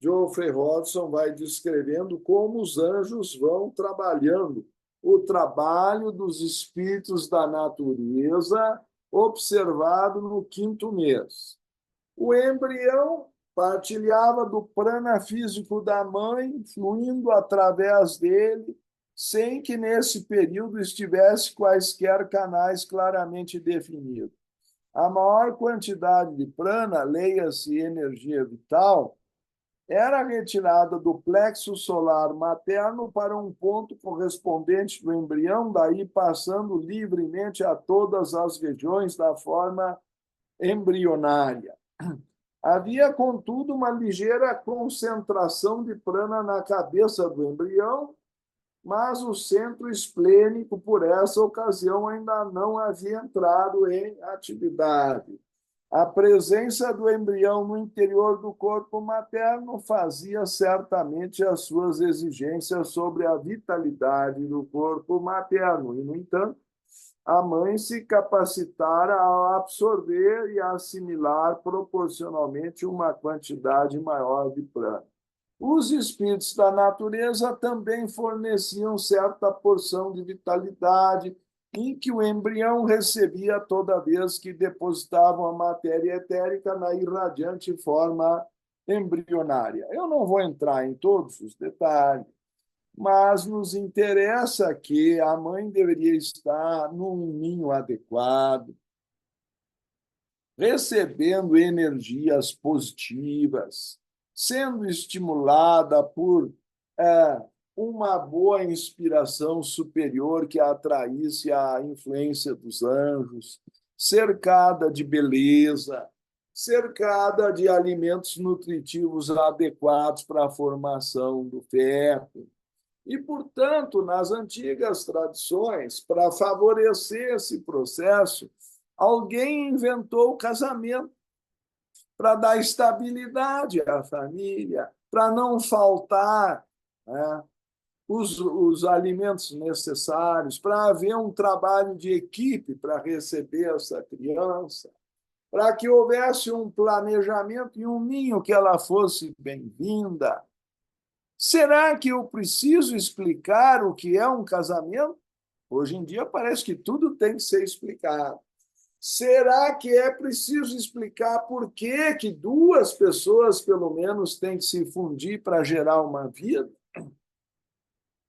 Geoffrey Hodgson vai descrevendo como os anjos vão trabalhando o trabalho dos espíritos da natureza, observado no quinto mês. O embrião partilhava do prana físico da mãe, fluindo através dele, sem que nesse período estivesse quaisquer canais claramente definidos. a maior quantidade de prana, leia-se energia vital, era retirada do plexo solar materno para um ponto correspondente do embrião, daí passando livremente a todas as regiões da forma embrionária. Havia, contudo, uma ligeira concentração de prana na cabeça do embrião, mas o centro esplênico, por essa ocasião, ainda não havia entrado em atividade. A presença do embrião no interior do corpo materno fazia certamente as suas exigências sobre a vitalidade do corpo materno, e, no entanto, a mãe se capacitara a absorver e a assimilar proporcionalmente uma quantidade maior de prana. Os espíritos da natureza também forneciam certa porção de vitalidade em que o embrião recebia toda vez que depositavam a matéria etérica na irradiante forma embrionária. Eu não vou entrar em todos os detalhes, mas nos interessa que a mãe deveria estar num ninho adequado, recebendo energias positivas, sendo estimulada por uma boa inspiração superior que a atraísse à influência dos anjos, cercada de beleza, cercada de alimentos nutritivos adequados para a formação do feto. E, portanto, nas antigas tradições, para favorecer esse processo, alguém inventou o casamento para dar estabilidade à família, para não faltar, né, os alimentos necessários, para haver um trabalho de equipe para receber essa criança, para que houvesse um planejamento e um ninho que ela fosse bem-vinda. Será que eu preciso explicar o que é um casamento? Hoje em dia parece que tudo tem que ser explicado. Será que é preciso explicar por que duas pessoas, pelo menos, têm que se fundir para gerar uma vida?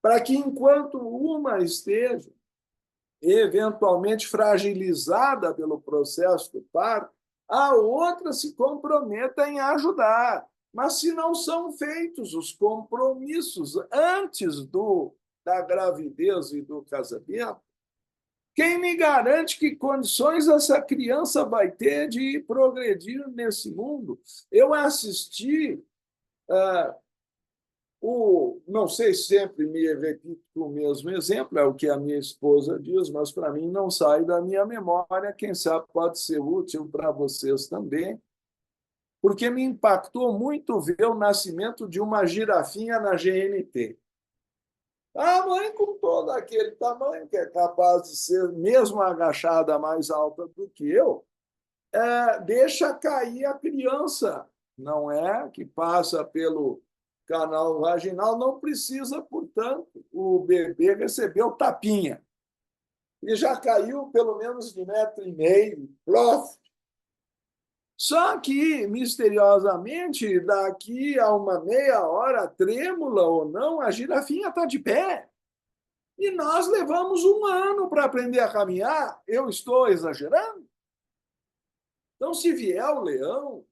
Para que, enquanto uma esteja eventualmente fragilizada pelo processo do parto, a outra se comprometa em ajudar. Mas se não são feitos os compromissos antes da gravidez e do casamento, quem me garante que condições essa criança vai ter de progredir nesse mundo? Eu assisti, não sei se sempre me repito o mesmo exemplo, é o que a minha esposa diz, mas para mim não sai da minha memória, quem sabe pode ser útil para vocês também, porque me impactou muito ver o nascimento de uma girafinha na GNT. A mãe, com todo aquele tamanho, que é capaz de ser, mesmo agachada, mais alta do que eu, deixa cair a criança, não é? Que passa pelo canal vaginal, não precisa, portanto, o bebê receber o tapinha. E já caiu pelo menos de 1,5 m, plof. Só que, misteriosamente, daqui a uma meia hora, trêmula ou não, a girafinha está de pé. E nós levamos 1 ano para aprender a caminhar. Eu estou exagerando? Então, se vier o leão,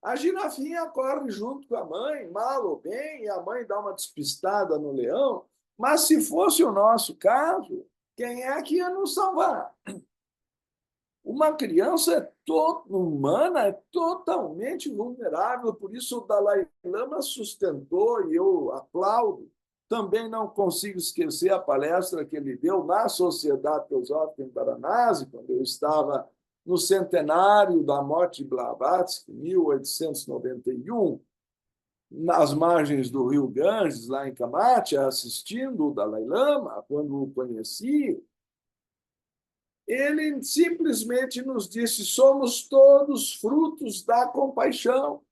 a girafinha corre junto com a mãe, mal ou bem, e a mãe dá uma despistada no leão. Mas se fosse o nosso caso, quem é que ia nos salvar? Uma criança humana é totalmente vulnerável, por isso o Dalai Lama sustentou, e eu aplaudo. Também não consigo esquecer a palestra que ele deu na Sociedade Teosófica em Varanasi, quando eu estava no centenário da morte de Blavatsky, 1891, nas margens do rio Ganges, lá em Kamatya, assistindo o Dalai Lama, quando o conheci. Ele simplesmente nos disse: somos todos frutos da compaixão.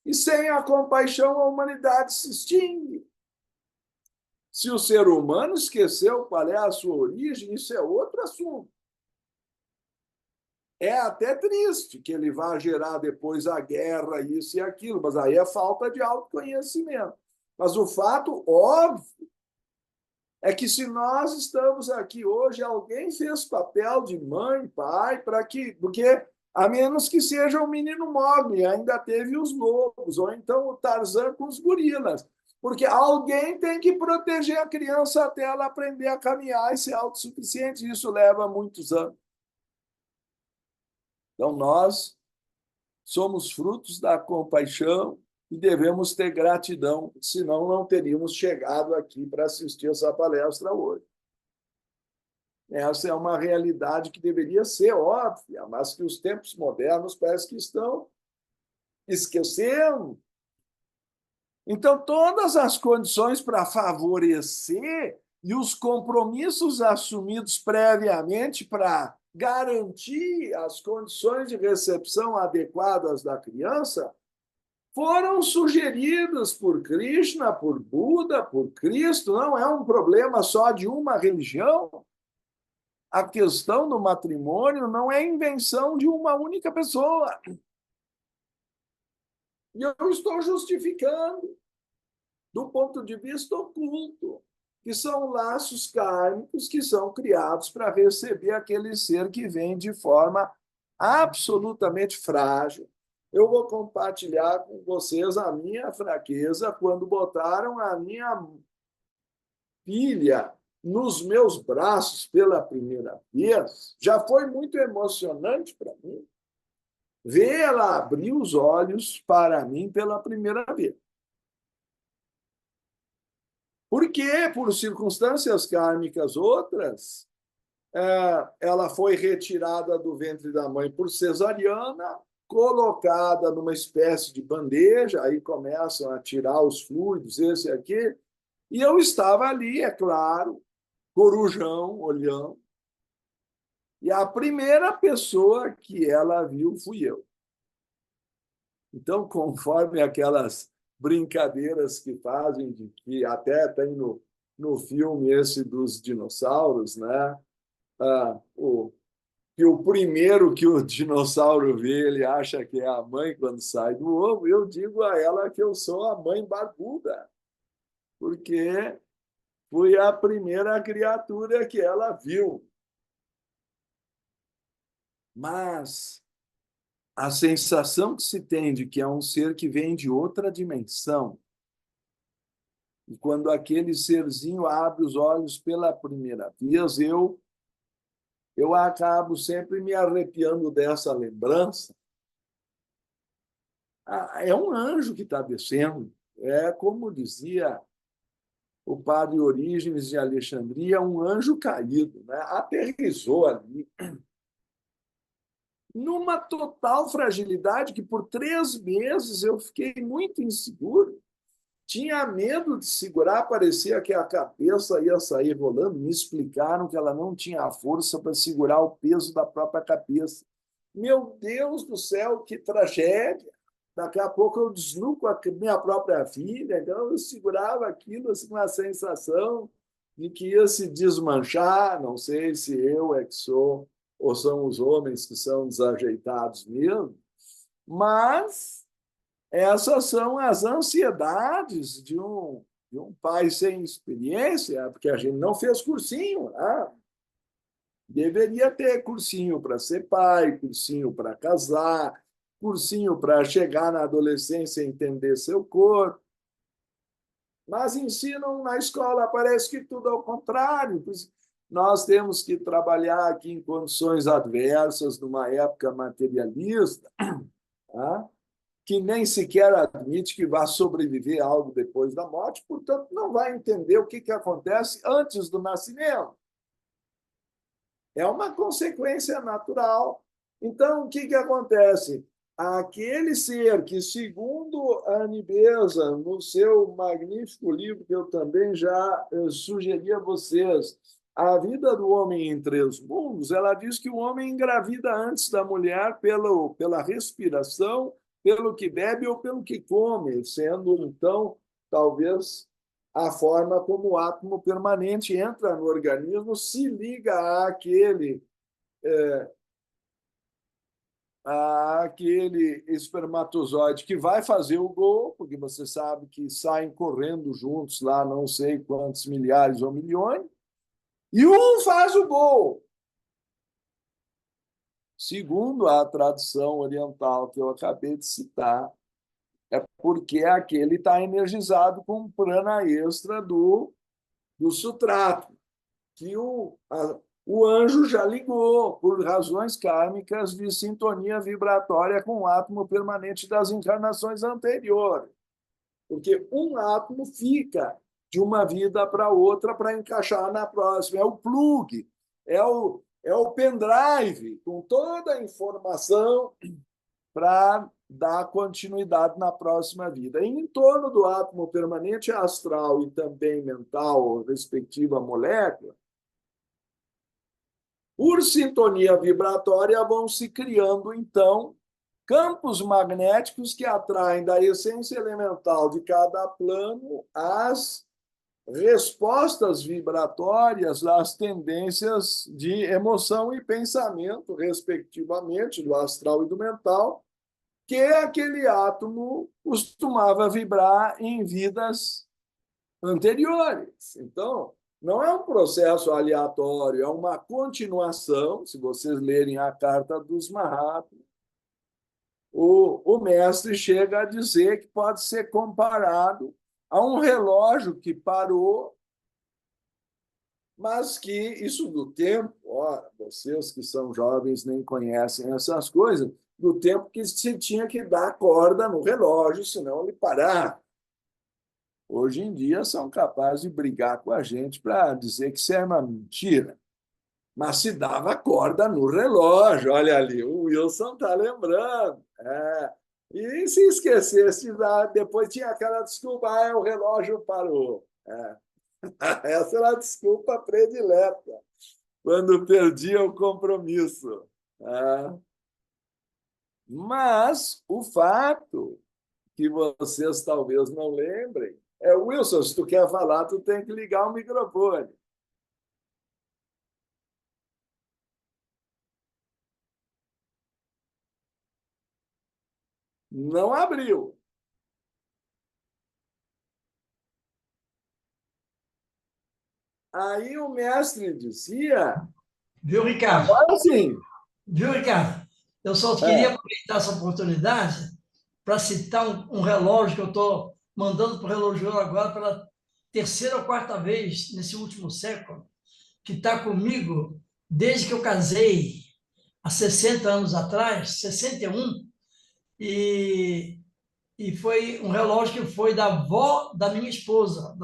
E sem a compaixão, a humanidade se extingue. Se o ser humano esqueceu qual é a sua origem, isso é outro assunto. É até triste que ele vá gerar depois a guerra, isso e aquilo, mas aí é falta de autoconhecimento. Mas o fato óbvio É que se nós estamos aqui hoje, alguém fez papel de mãe, pai, para que, porque a menos que seja o menino Mogli, ainda teve os lobos, ou então o Tarzan com os gorilas, porque alguém tem que proteger a criança até ela aprender a caminhar e ser autossuficiente. Isso leva muitos anos. Então nós somos frutos da compaixão e devemos ter gratidão, senão não teríamos chegado aqui para assistir essa palestra hoje. Essa é uma realidade que deveria ser óbvia, mas que os tempos modernos parece que estão esquecendo. Então, todas as condições para favorecer e os compromissos assumidos previamente para garantir as condições de recepção adequadas da criança foram sugeridos por Krishna, por Buda, por Cristo. Não é um problema só de uma religião. A questão do matrimônio não é invenção de uma única pessoa. E eu estou justificando, do ponto de vista oculto, que são laços kármicos que são criados para receber aquele ser que vem de forma absolutamente frágil. Eu vou compartilhar com vocês a minha fraqueza quando botaram a minha filha nos meus braços pela primeira vez. Já foi muito emocionante para mim ver ela abrir os olhos para mim pela primeira vez. Porque, por circunstâncias kármicas outras, ela foi retirada do ventre da mãe por cesariana, colocada numa espécie de bandeja, aí começam a tirar os fluidos, esse e aqui, e eu estava ali, é claro, corujão, olhando, e a primeira pessoa que ela viu fui eu. Então, conforme aquelas brincadeiras que fazem, de que até tem no filme esse dos dinossauros, né? Que o primeiro que o dinossauro vê, ele acha que é a mãe quando sai do ovo, eu digo a ela que eu sou a mãe barbuda, porque fui a primeira criatura que ela viu. Mas a sensação que se tem de que é um ser que vem de outra dimensão, e quando aquele serzinho abre os olhos pela primeira vez, eu acabo sempre me arrepiando dessa lembrança. É um anjo que está descendo. É como dizia o padre Orígenes de Alexandria, um anjo caído, né? Aterrissou ali, numa total fragilidade que por 3 meses eu fiquei muito inseguro. Tinha medo de segurar, parecia que a cabeça ia sair rolando. Me explicaram que ela não tinha a força para segurar o peso da própria cabeça. Meu Deus do céu, que tragédia! Daqui a pouco eu desnuco a minha própria filha. Então eu segurava aquilo assim, uma sensação de que ia se desmanchar. Não sei se eu é que sou ou são os homens que são desajeitados mesmo, mas essas são as ansiedades de um pai sem experiência, porque a gente não fez cursinho, né? Deveria ter cursinho para ser pai, cursinho para casar, cursinho para chegar na adolescência e entender seu corpo. Mas ensinam na escola, parece que tudo ao contrário. Nós temos que trabalhar aqui em condições adversas, numa época materialista, tá? Que nem sequer admite que vai sobreviver a algo depois da morte, portanto, não vai entender o que acontece antes do nascimento. É uma consequência natural. Então, o que acontece? Aquele ser que, segundo a Anibesa, no seu magnífico livro, que eu também já sugeri a vocês, A Vida do Homem em Três Mundos, ela diz que o homem engravida antes da mulher pela respiração, pelo que bebe ou pelo que come, sendo, então, talvez a forma como o átomo permanente entra no organismo, se liga àquele aquele espermatozoide que vai fazer o gol, porque você sabe que saem correndo juntos lá, não sei quantos milhares ou milhões, e um faz o gol. Segundo a tradição oriental que eu acabei de citar, é porque aquele está energizado com um prana extra do sutrato, que o anjo já ligou por razões kármicas de sintonia vibratória com o átomo permanente das encarnações anteriores. Porque um átomo fica de uma vida para outra para encaixar na próxima. É o plug, é o pendrive com toda a informação para dar continuidade na próxima vida. E em torno do átomo permanente astral e também mental, respectiva molécula, por sintonia vibratória, vão se criando, então, campos magnéticos que atraem da essência elemental de cada plano as respostas vibratórias às tendências de emoção e pensamento, respectivamente, do astral e do mental, que aquele átomo costumava vibrar em vidas anteriores. Então, não é um processo aleatório, é uma continuação. Se vocês lerem a carta dos Mahatmas, o mestre chega a dizer que pode ser comparado a um relógio que parou, mas que isso do tempo, ó, vocês que são jovens nem conhecem essas coisas, do tempo que se tinha que dar corda no relógio, senão ele parar. Hoje em dia são capazes de brigar com a gente para dizer que isso é uma mentira. Mas se dava corda no relógio, olha ali, o Wilson está lembrando. E se esquecesse, depois tinha aquela desculpa, o relógio parou. Essa era a desculpa predileta, quando perdia o compromisso. Mas o fato que vocês talvez não lembrem Wilson, se tu quer falar, tu tem que ligar o microfone. Não abriu. Aí o mestre dizia... Viu, Ricardo? Agora sim. Viu, Ricardo? Eu só queria aproveitar essa oportunidade para citar um relógio que eu estou mandando para o relojoeiro agora pela terceira ou quarta vez nesse último século, que está comigo desde que eu casei, há 60 anos atrás, 61, e foi um relógio que foi da avó da minha esposa,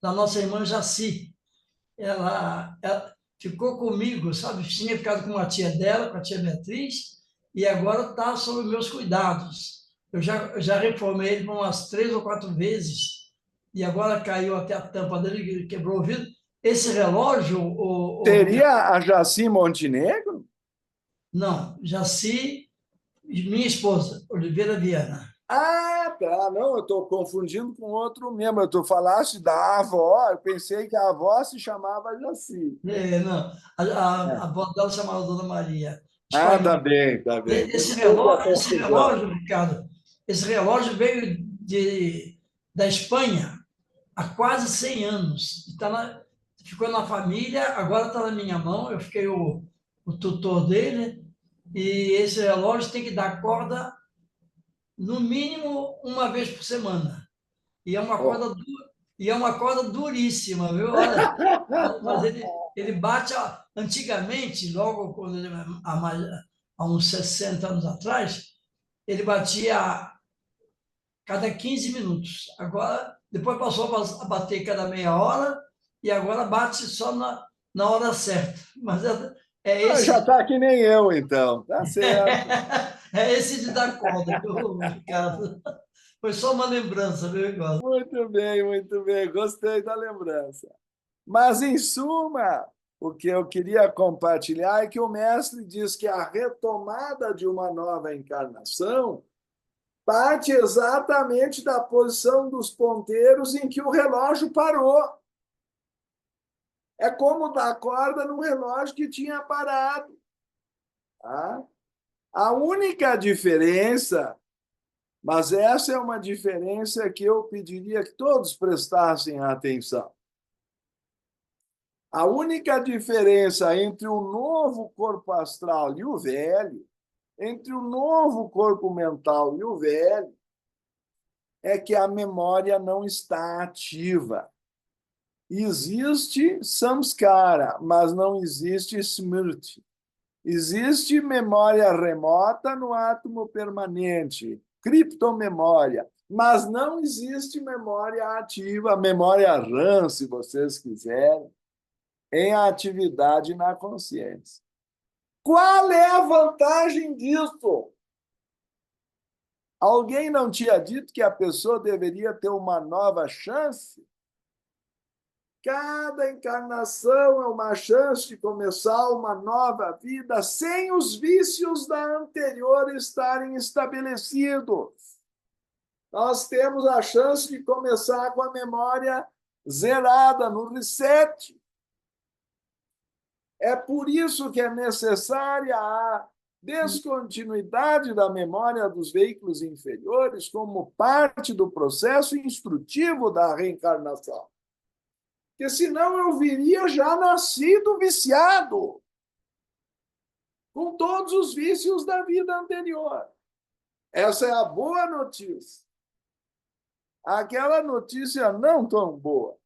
da nossa irmã Jaci. Ela ficou comigo, sabe? Tinha ficado com a tia dela, com a tia Beatriz, e agora está sob meus cuidados. Eu já reformei ele umas 3 ou 4 vezes, e agora caiu até a tampa dele, quebrou o vidro. Esse relógio, Seria a Jaci Montenegro? não, Jaci, minha esposa, Oliveira Viana. Tá. Não, eu estou confundindo com outro mesmo. Tu falaste da avó, eu pensei que a avó se chamava Jaci. Não, a avó dela chamava Dona Maria. Tá Espanhol. bem, tá bem. Esse relógio, Ricardo, esse relógio veio da Espanha há quase 100 anos. Ficou na família, agora está na minha mão. Eu fiquei o tutor dele. E esse relógio tem que dar corda no mínimo uma vez por semana. E é uma corda, duríssima, viu? Olha, mas ele bate. Antigamente, logo quando há uns 60 anos atrás, ele batia a cada 15 minutos. Agora, depois passou a bater cada meia hora e agora bate só na hora certa. Mas é Já esse. está que nem eu, então. Tá certo. É esse de dar corda, viu, Ricardo? Foi só uma lembrança, viu, Ricardo? Muito bem, muito bem. Gostei da lembrança. Mas, em suma, o que eu queria compartilhar é que o mestre diz que a retomada de uma nova encarnação parte exatamente da posição dos ponteiros em que o relógio parou. É como dar corda num relógio que tinha parado. Tá? A única diferença, mas essa é uma diferença que eu pediria que todos prestassem atenção. A única diferença entre o novo corpo astral e o velho, entre o novo corpo mental e o velho, é que a memória não está ativa. Existe samskara, mas não existe smriti. Existe memória remota no átomo permanente, criptomemória, mas não existe memória ativa, memória RAM, se vocês quiserem, em atividade na consciência. Qual é a vantagem disso? Alguém não tinha dito que a pessoa deveria ter uma nova chance? Cada encarnação é uma chance de começar uma nova vida sem os vícios da anterior estarem estabelecidos. Nós temos a chance de começar com a memória zerada, no reset. É por isso que é necessária a descontinuidade da memória dos veículos inferiores como parte do processo instrutivo da reencarnação. Porque senão eu viria já nascido viciado, com todos os vícios da vida anterior. Essa é a boa notícia. Aquela notícia não tão boa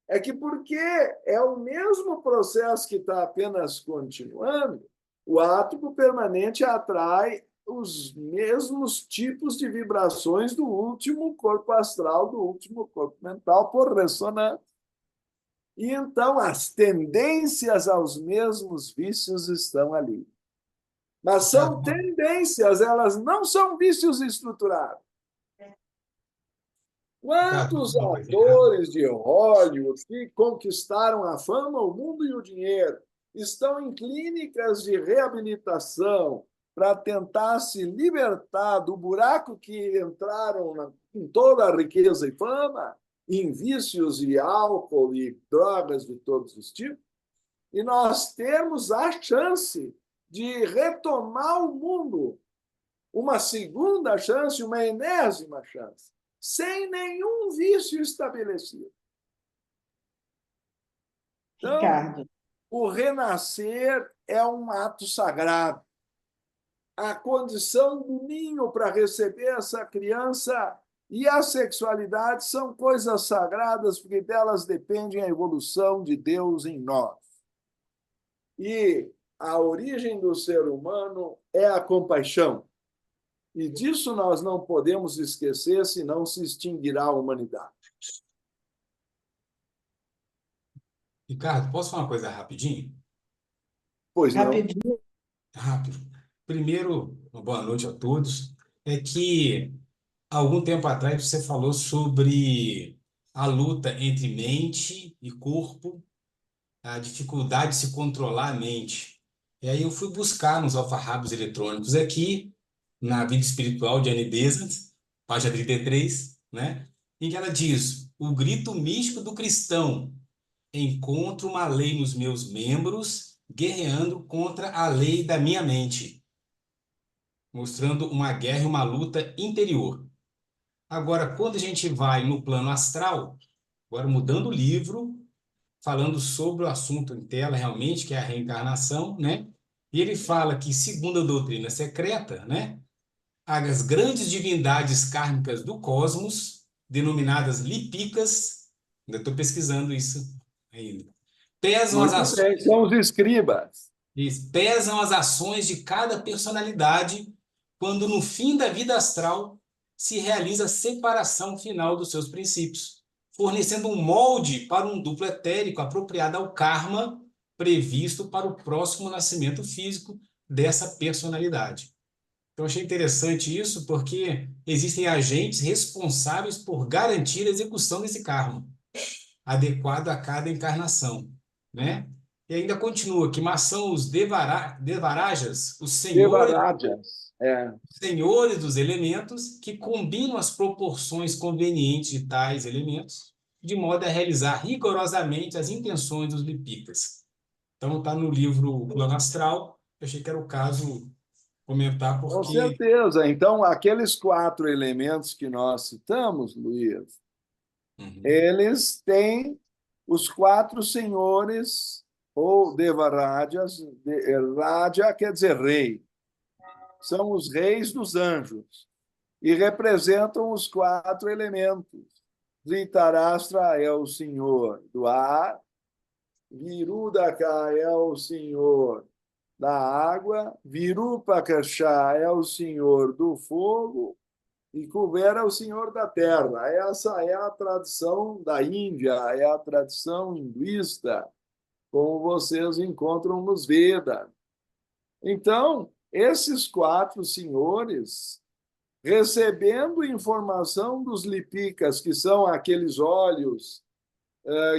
é que, porque é o mesmo processo que está apenas continuando, o átomo permanente atrai os mesmos tipos de vibrações do último corpo astral, do último corpo mental, por ressonância. E então as tendências aos mesmos vícios estão ali. Mas são tendências, elas não são vícios estruturados. Quantos atores de Hollywood que conquistaram a fama, o mundo e o dinheiro estão em clínicas de reabilitação para tentar se libertar do buraco que entraram com toda a riqueza e fama, em vícios e álcool e drogas de todos os tipos, e nós temos a chance de retomar o mundo, uma segunda chance, uma enésima chance, sem nenhum vício estabelecido. Então, Ricardo, o renascer é um ato sagrado. A condição do ninho para receber essa criança e a sexualidade são coisas sagradas, porque delas depende a evolução de Deus em nós. E a origem do ser humano é a compaixão. E disso nós não podemos esquecer, senão se extinguirá a humanidade. Ricardo, posso falar uma coisa rapidinho? Pois não? rapidinho, Rápido. Primeiro, uma boa noite a todos. É que, algum tempo atrás, você falou sobre a luta entre mente e corpo, a dificuldade de se controlar a mente. E aí eu fui buscar nos alfarrábios eletrônicos aqui, na Vida Espiritual de Annie Besant, página 33, né? Em que ela diz: o grito místico do cristão: encontro uma lei nos meus membros, guerreando contra a lei da minha mente, mostrando uma guerra e uma luta interior. Agora, quando a gente vai no plano astral, agora mudando o livro, falando sobre o assunto em tela realmente, que é a reencarnação, né? E ele fala que, segundo a doutrina secreta, né, as grandes divindades kármicas do cosmos, denominadas lipicas, ainda estou pesquisando isso ainda, pesam as Muito bem, ações, são os escribas. pesam as ações de cada personalidade quando, no fim da vida astral, se realiza a separação final dos seus princípios, fornecendo um molde para um duplo etérico apropriado ao karma previsto para o próximo nascimento físico dessa personalidade. Então, achei interessante isso, porque existem agentes responsáveis por garantir a execução desse karma, adequado a cada encarnação, né? E ainda continua que, mas são os devarajas, os Devarajas. senhores dos elementos, que combinam as proporções convenientes de tais elementos, de modo a realizar rigorosamente as intenções dos lipitas. Então, está no livro Plano Astral. Eu achei que era o caso comentar Com porque certeza. Então, aqueles 4 elementos que nós citamos, Luiz, Uhum. eles têm os 4 senhores, ou Devarajas. Raja quer dizer rei. São os reis dos anjos e representam os 4 elementos. Dhritarashtra é o senhor do ar, Virudaka é o senhor da água, Virupakasha é o senhor do fogo e Kuvera é o senhor da terra. Essa é a tradição da Índia, é a tradição hinduísta, como vocês encontram nos Vedas. Então, esses 4 senhores, recebendo informação dos lipikas, que são aqueles olhos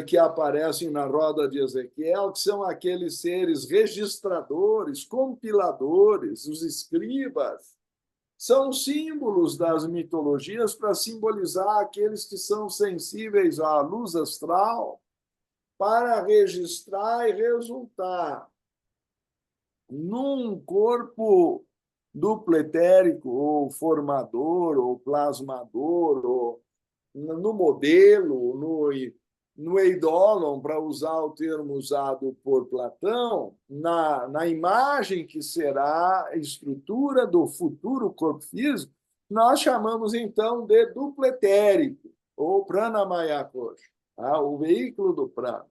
que aparecem na roda de Ezequiel, que são aqueles seres registradores, compiladores, os escribas, são símbolos das mitologias para simbolizar aqueles que são sensíveis à luz astral, para registrar e resultar num corpo duplo etérico, ou formador, ou plasmador, ou no modelo, no eidolon, para usar o termo usado por Platão, na imagem que será a estrutura do futuro corpo físico, nós chamamos então de duplo etérico, ou pranamaya kosha, o veículo do prana.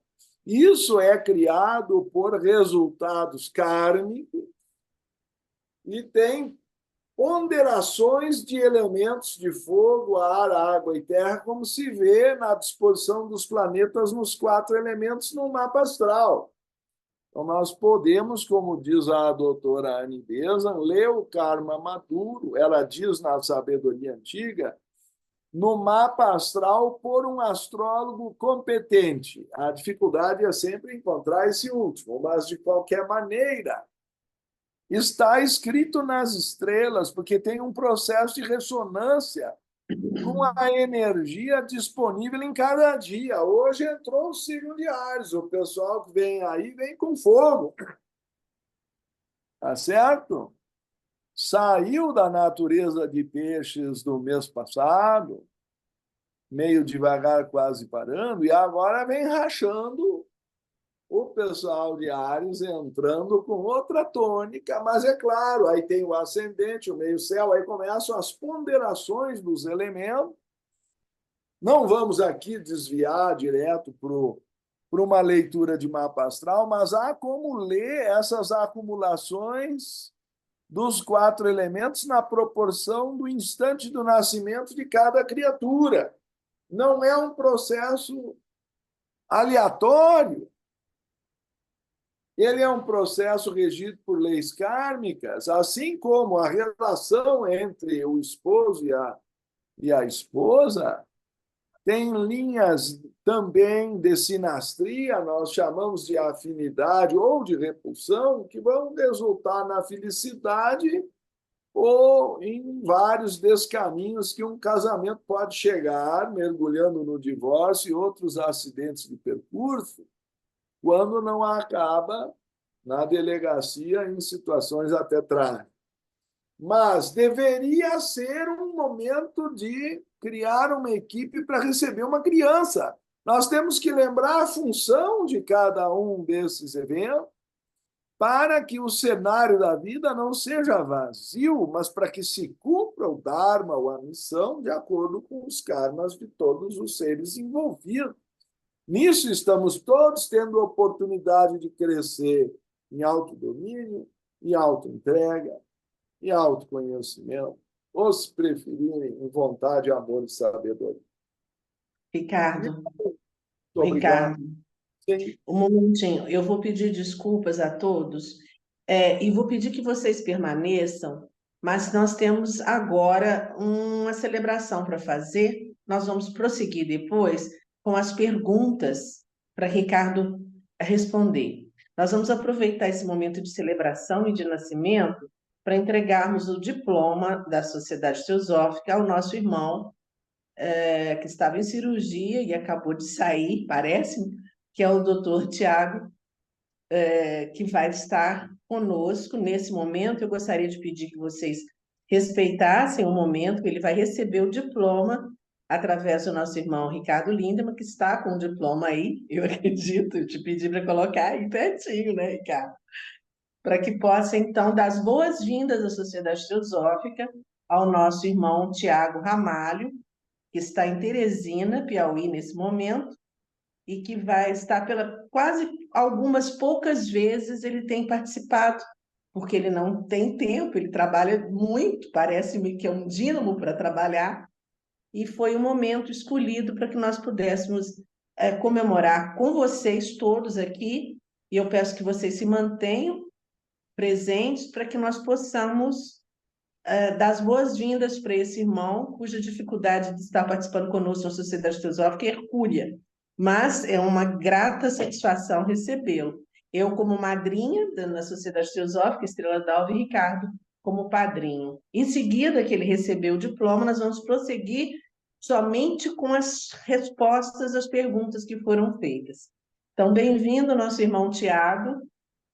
Isso é criado por resultados kármicos e tem ponderações de elementos de fogo, ar, água e terra, como se vê na disposição dos planetas nos 4 elementos no mapa astral. Então, nós podemos, como diz a doutora Annie Besant, ler o karma maduro, ela diz na sabedoria antiga, no mapa astral por um astrólogo competente. A dificuldade é sempre encontrar esse último, mas, de qualquer maneira, está escrito nas estrelas, porque tem um processo de ressonância com a energia disponível em cada dia. Hoje entrou o signo de Áries, o pessoal que vem aí vem com fogo. Tá certo? Saiu da natureza de peixes do mês passado, meio devagar, quase parando, e agora vem rachando o pessoal de Áries entrando com outra tônica, mas é claro, aí tem o ascendente, o meio-céu, aí começam as ponderações dos elementos. Não vamos aqui desviar direto para uma leitura de mapa astral, mas há como ler essas acumulações dos 4 elementos na proporção do instante do nascimento de cada criatura. Não é um processo aleatório. Ele é um processo regido por leis kármicas, assim como a relação entre o esposo e a esposa tem linhas também de sinastria, nós chamamos de afinidade ou de repulsão, que vão resultar na felicidade ou em vários descaminhos que um casamento pode chegar, mergulhando no divórcio e outros acidentes de percurso, quando não acaba na delegacia em situações até trágicas. Mas deveria ser um momento de criar uma equipe para receber uma criança. Nós temos que lembrar a função de cada um desses eventos para que o cenário da vida não seja vazio, mas para que se cumpra o Dharma ou a missão de acordo com os karmas de todos os seres envolvidos. Nisso estamos todos tendo a oportunidade de crescer em autodomínio, em autoentrega, em autoconhecimento, ou, se preferirem, em vontade, amor e sabedoria. Ricardo, Muito obrigado. Sim. um momentinho. Eu vou pedir desculpas a todos e vou pedir que vocês permaneçam, mas nós temos agora uma celebração para fazer. Nós vamos prosseguir depois com as perguntas para Ricardo responder. Nós vamos aproveitar esse momento de celebração e de nascimento para entregarmos o diploma da Sociedade Teosófica ao nosso irmão, que estava em cirurgia e acabou de sair, parece, que é o doutor Tiago, que vai estar conosco. Nesse momento, eu gostaria de pedir que vocês respeitassem o momento que ele vai receber o diploma através do nosso irmão Ricardo Lindemann, que está com o diploma aí, eu acredito, eu te pedi para colocar aí pertinho, né, Ricardo? Para que possa, então, dar as boas-vindas à Sociedade Teosófica ao nosso irmão Tiago Ramalho, que está em Teresina, Piauí, nesse momento, e que vai estar pela quase algumas poucas vezes ele tem participado, porque ele não tem tempo, ele trabalha muito, parece-me que é um dínamo para trabalhar, e foi um momento escolhido para que nós pudéssemos comemorar com vocês todos aqui, e eu peço que vocês se mantenham presentes para que nós possamos dar as boas-vindas para esse irmão, cuja dificuldade de estar participando conosco na Sociedade Teosófica é hercúlea, mas é uma grata satisfação recebê-lo. Eu, como madrinha na Sociedade Teosófica, Estrela d'Alva, e Ricardo, como padrinho. Em seguida que ele recebeu o diploma, nós vamos prosseguir somente com as respostas às perguntas que foram feitas. Então, bem-vindo, nosso irmão Tiago.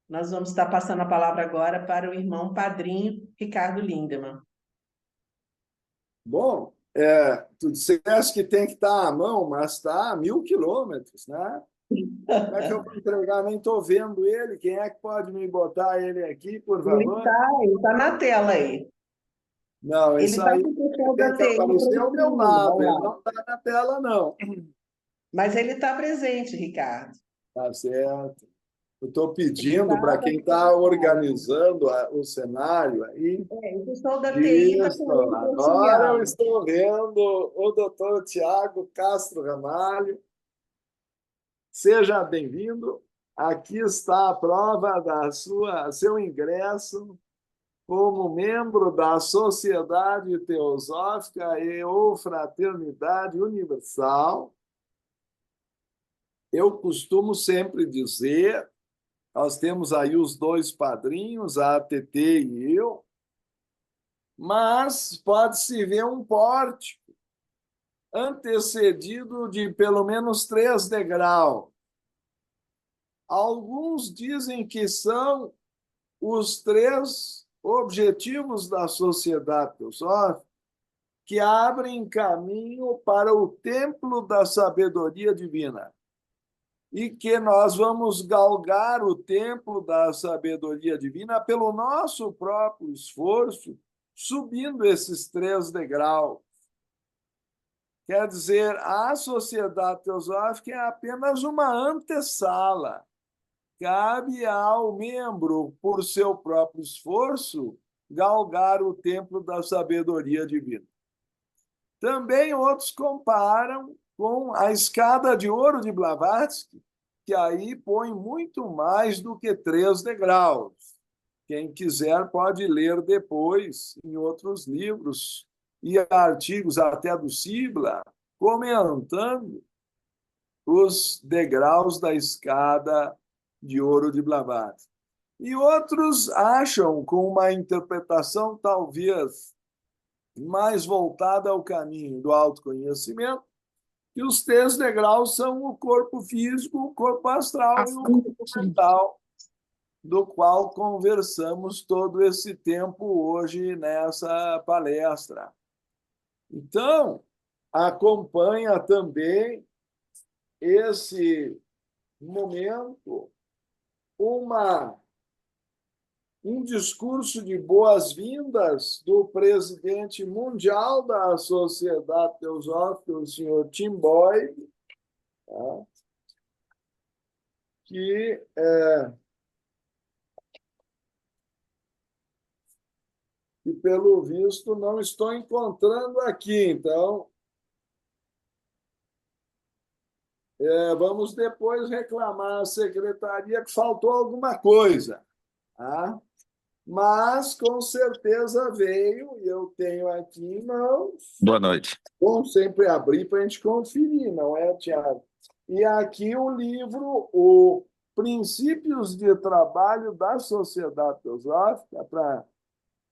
Nós vamos estar passando a palavra agora para o irmão padrinho Ricardo Lindemann. Bom, tu disseste que tem que estar à mão, mas está a 1.000 quilômetros, né? Como é que eu vou entregar? Nem estou vendo ele. Quem é que pode me botar ele aqui, por favor? Ele tá na tela aí. Não, Ele isso está aí com o pessoal tem da que TI aparecer ao meu lado. Ele lá. não está na tela, não. Mas ele está presente, Ricardo. Tá certo. Eu estou Ele pedindo está para quem está organizando o cenário aí. o pessoal da TI está Isso, com ele para agora eu auxiliá-lo. estou vendo o doutor Tiago Castro Ramalho. Seja bem-vindo. Aqui está a prova da seu ingresso como membro da Sociedade Teosófica e ou Fraternidade Universal. Eu costumo sempre dizer, nós temos aí os dois padrinhos, a ATT e eu, mas pode-se ver um pórtico antecedido de pelo menos 3 degraus. Alguns dizem que são os 3 objetivos da Sociedade Teosófica que abrem caminho para o templo da sabedoria divina e que nós vamos galgar o templo da sabedoria divina pelo nosso próprio esforço, subindo esses 3 degraus. Quer dizer, a Sociedade Teosófica é apenas uma antessala. Cabe ao membro, por seu próprio esforço, galgar o templo da sabedoria divina. Também outros comparam com a escada de ouro de Blavatsky, que aí põe muito mais do que 3 degraus. Quem quiser pode ler depois em outros livros e artigos até do Sibla, comentando os degraus da escada de ouro de Blavatsky. E outros acham, com uma interpretação talvez mais voltada ao caminho do autoconhecimento, que os 3 degraus são o corpo físico, o corpo astral e o corpo mental, do qual conversamos todo esse tempo hoje nessa palestra. Então, acompanha também esse momento um discurso de boas-vindas do presidente mundial da Sociedade Teosófica, o senhor Tim Boyd, tá? que pelo visto não estou encontrando aqui. Então, vamos depois reclamar à secretaria que faltou alguma coisa. Tá? Mas, com certeza, veio, e eu tenho aqui em mãos. Boa noite. Bom sempre abrir para a gente conferir, não é, Tiago? E aqui o livro, o Princípios de Trabalho da Sociedade Teosófica,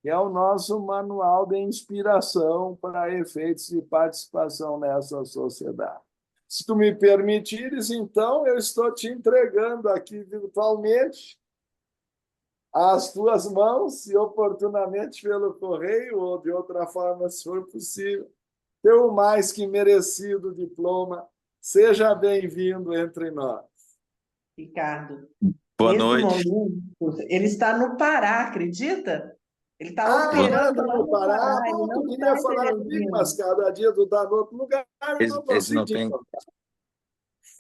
que é o nosso manual de inspiração para efeitos de participação nessa sociedade. Se tu me permitires, então, eu estou te entregando aqui virtualmente às tuas mãos, se oportunamente pelo correio ou de outra forma, se for possível, teu mais que merecido diploma. Seja bem-vindo entre nós. Ricardo, Boa nesse noite. momento, ele está no Pará, acredita? Ele está Boa- Agora operando está lá no no Pará. Pará, ele Bom, tu não queria está em falar comigo, mas Teresina. cada dia tu está em outro lugar, eu não Eles não consigo te têm, encontrar.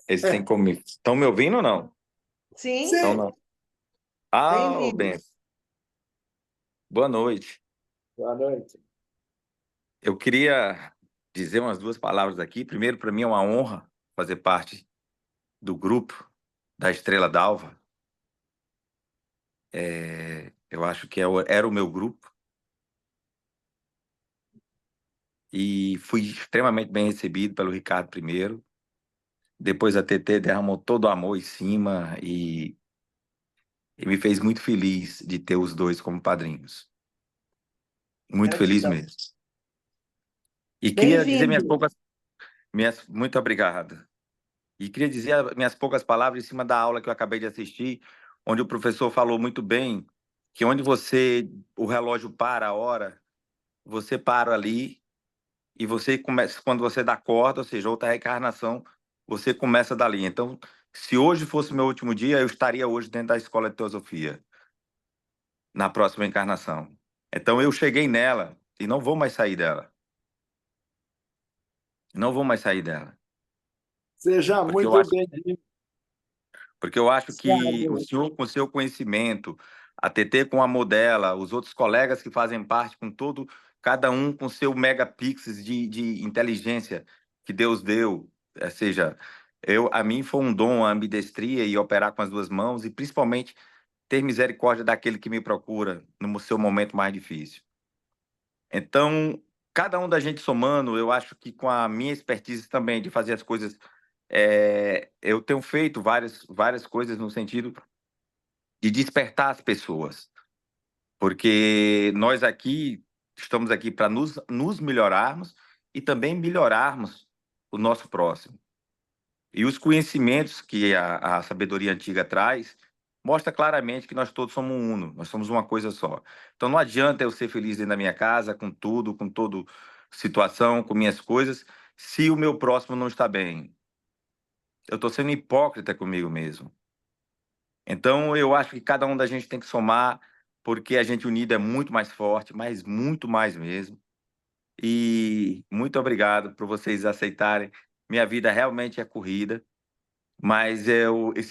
eles têm como. Estão me ouvindo ou não? Então Sim, Sim. não. Ah, ô, bem-vindo. bem. Boa noite. Boa noite. Eu queria dizer umas duas palavras aqui. Primeiro, para mim é uma honra fazer parte do grupo da Estrela d'Alva. Eu acho que era o meu grupo e fui extremamente bem recebido pelo Ricardo primeiro. Depois a TT derramou todo o amor em cima e me fez muito feliz de ter os dois como padrinhos. Muito feliz Gratidão. mesmo. E queria dizer Bem-vindo. muito obrigado. E queria dizer minhas poucas palavras em cima da aula que eu acabei de assistir, onde o professor falou muito bem que onde o relógio para a hora, você para ali e você começa, quando você dá corda, ou seja, outra reencarnação, você começa dali. Então, se hoje fosse meu último dia, eu estaria hoje dentro da escola de teosofia, na próxima encarnação. Então, eu cheguei nela e não vou mais sair dela. Não vou mais sair dela. Seja Porque eu muito acho bem-vindo. Porque eu acho que o Thiago, senhor, com seu conhecimento, a TT com a Modela, os outros colegas que fazem parte, com todo, cada um com seu megapixels de inteligência que Deus deu, ou seja, a mim foi um dom a ambidestria e operar com as duas mãos e principalmente ter misericórdia daquele que me procura no seu momento mais difícil. Então, cada um da gente somando, eu acho que com a minha expertise também de fazer as coisas, eu tenho feito várias coisas no sentido de despertar as pessoas, porque nós aqui estamos aqui para nos melhorarmos e também melhorarmos o nosso próximo. E os conhecimentos que a sabedoria antiga traz mostra claramente que nós todos somos uno, nós somos uma coisa só. Então não adianta eu ser feliz dentro da minha casa, com tudo, com toda situação, com minhas coisas, se o meu próximo não está bem. Eu estou sendo hipócrita comigo mesmo. Então, eu acho que cada um da gente tem que somar, porque a gente unido é muito mais forte, mas muito mais mesmo. E muito obrigado por vocês aceitarem. Minha vida realmente é corrida, mas se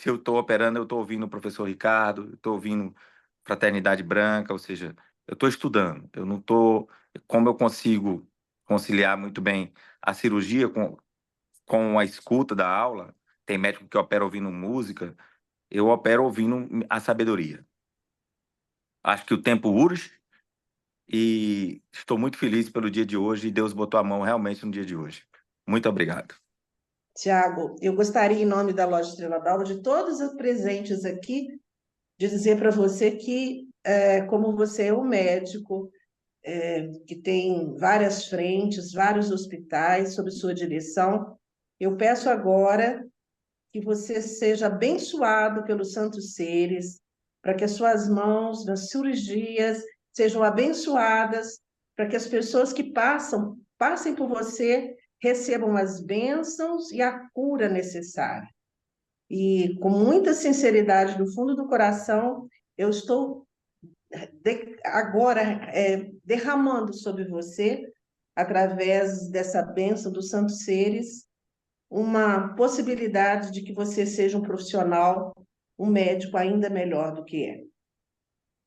eu estou operando, eu estou ouvindo o professor Ricardo, estou ouvindo Fraternidade Branca, ou seja, eu estou estudando. Eu não estou. Como eu consigo conciliar muito bem a cirurgia com a escuta da aula, tem médico que opera ouvindo música, eu opero ouvindo a sabedoria. Acho que o tempo urge e estou muito feliz pelo dia de hoje e Deus botou a mão realmente no dia de hoje. Muito obrigado. Tiago, eu gostaria, em nome da Loja Estrela d'Alva, de todos os presentes aqui, de dizer para você que, como você é um médico, que tem várias frentes, vários hospitais sob sua direção, eu peço agora que você seja abençoado pelos santos seres, para que as suas mãos nas cirurgias sejam abençoadas, para que as pessoas que passem por você, recebam as bênçãos e a cura necessária. E com muita sinceridade do fundo do coração, eu estou agora derramando sobre você, através dessa bênção dos santos seres, uma possibilidade de que você seja um profissional, um médico ainda melhor do que é.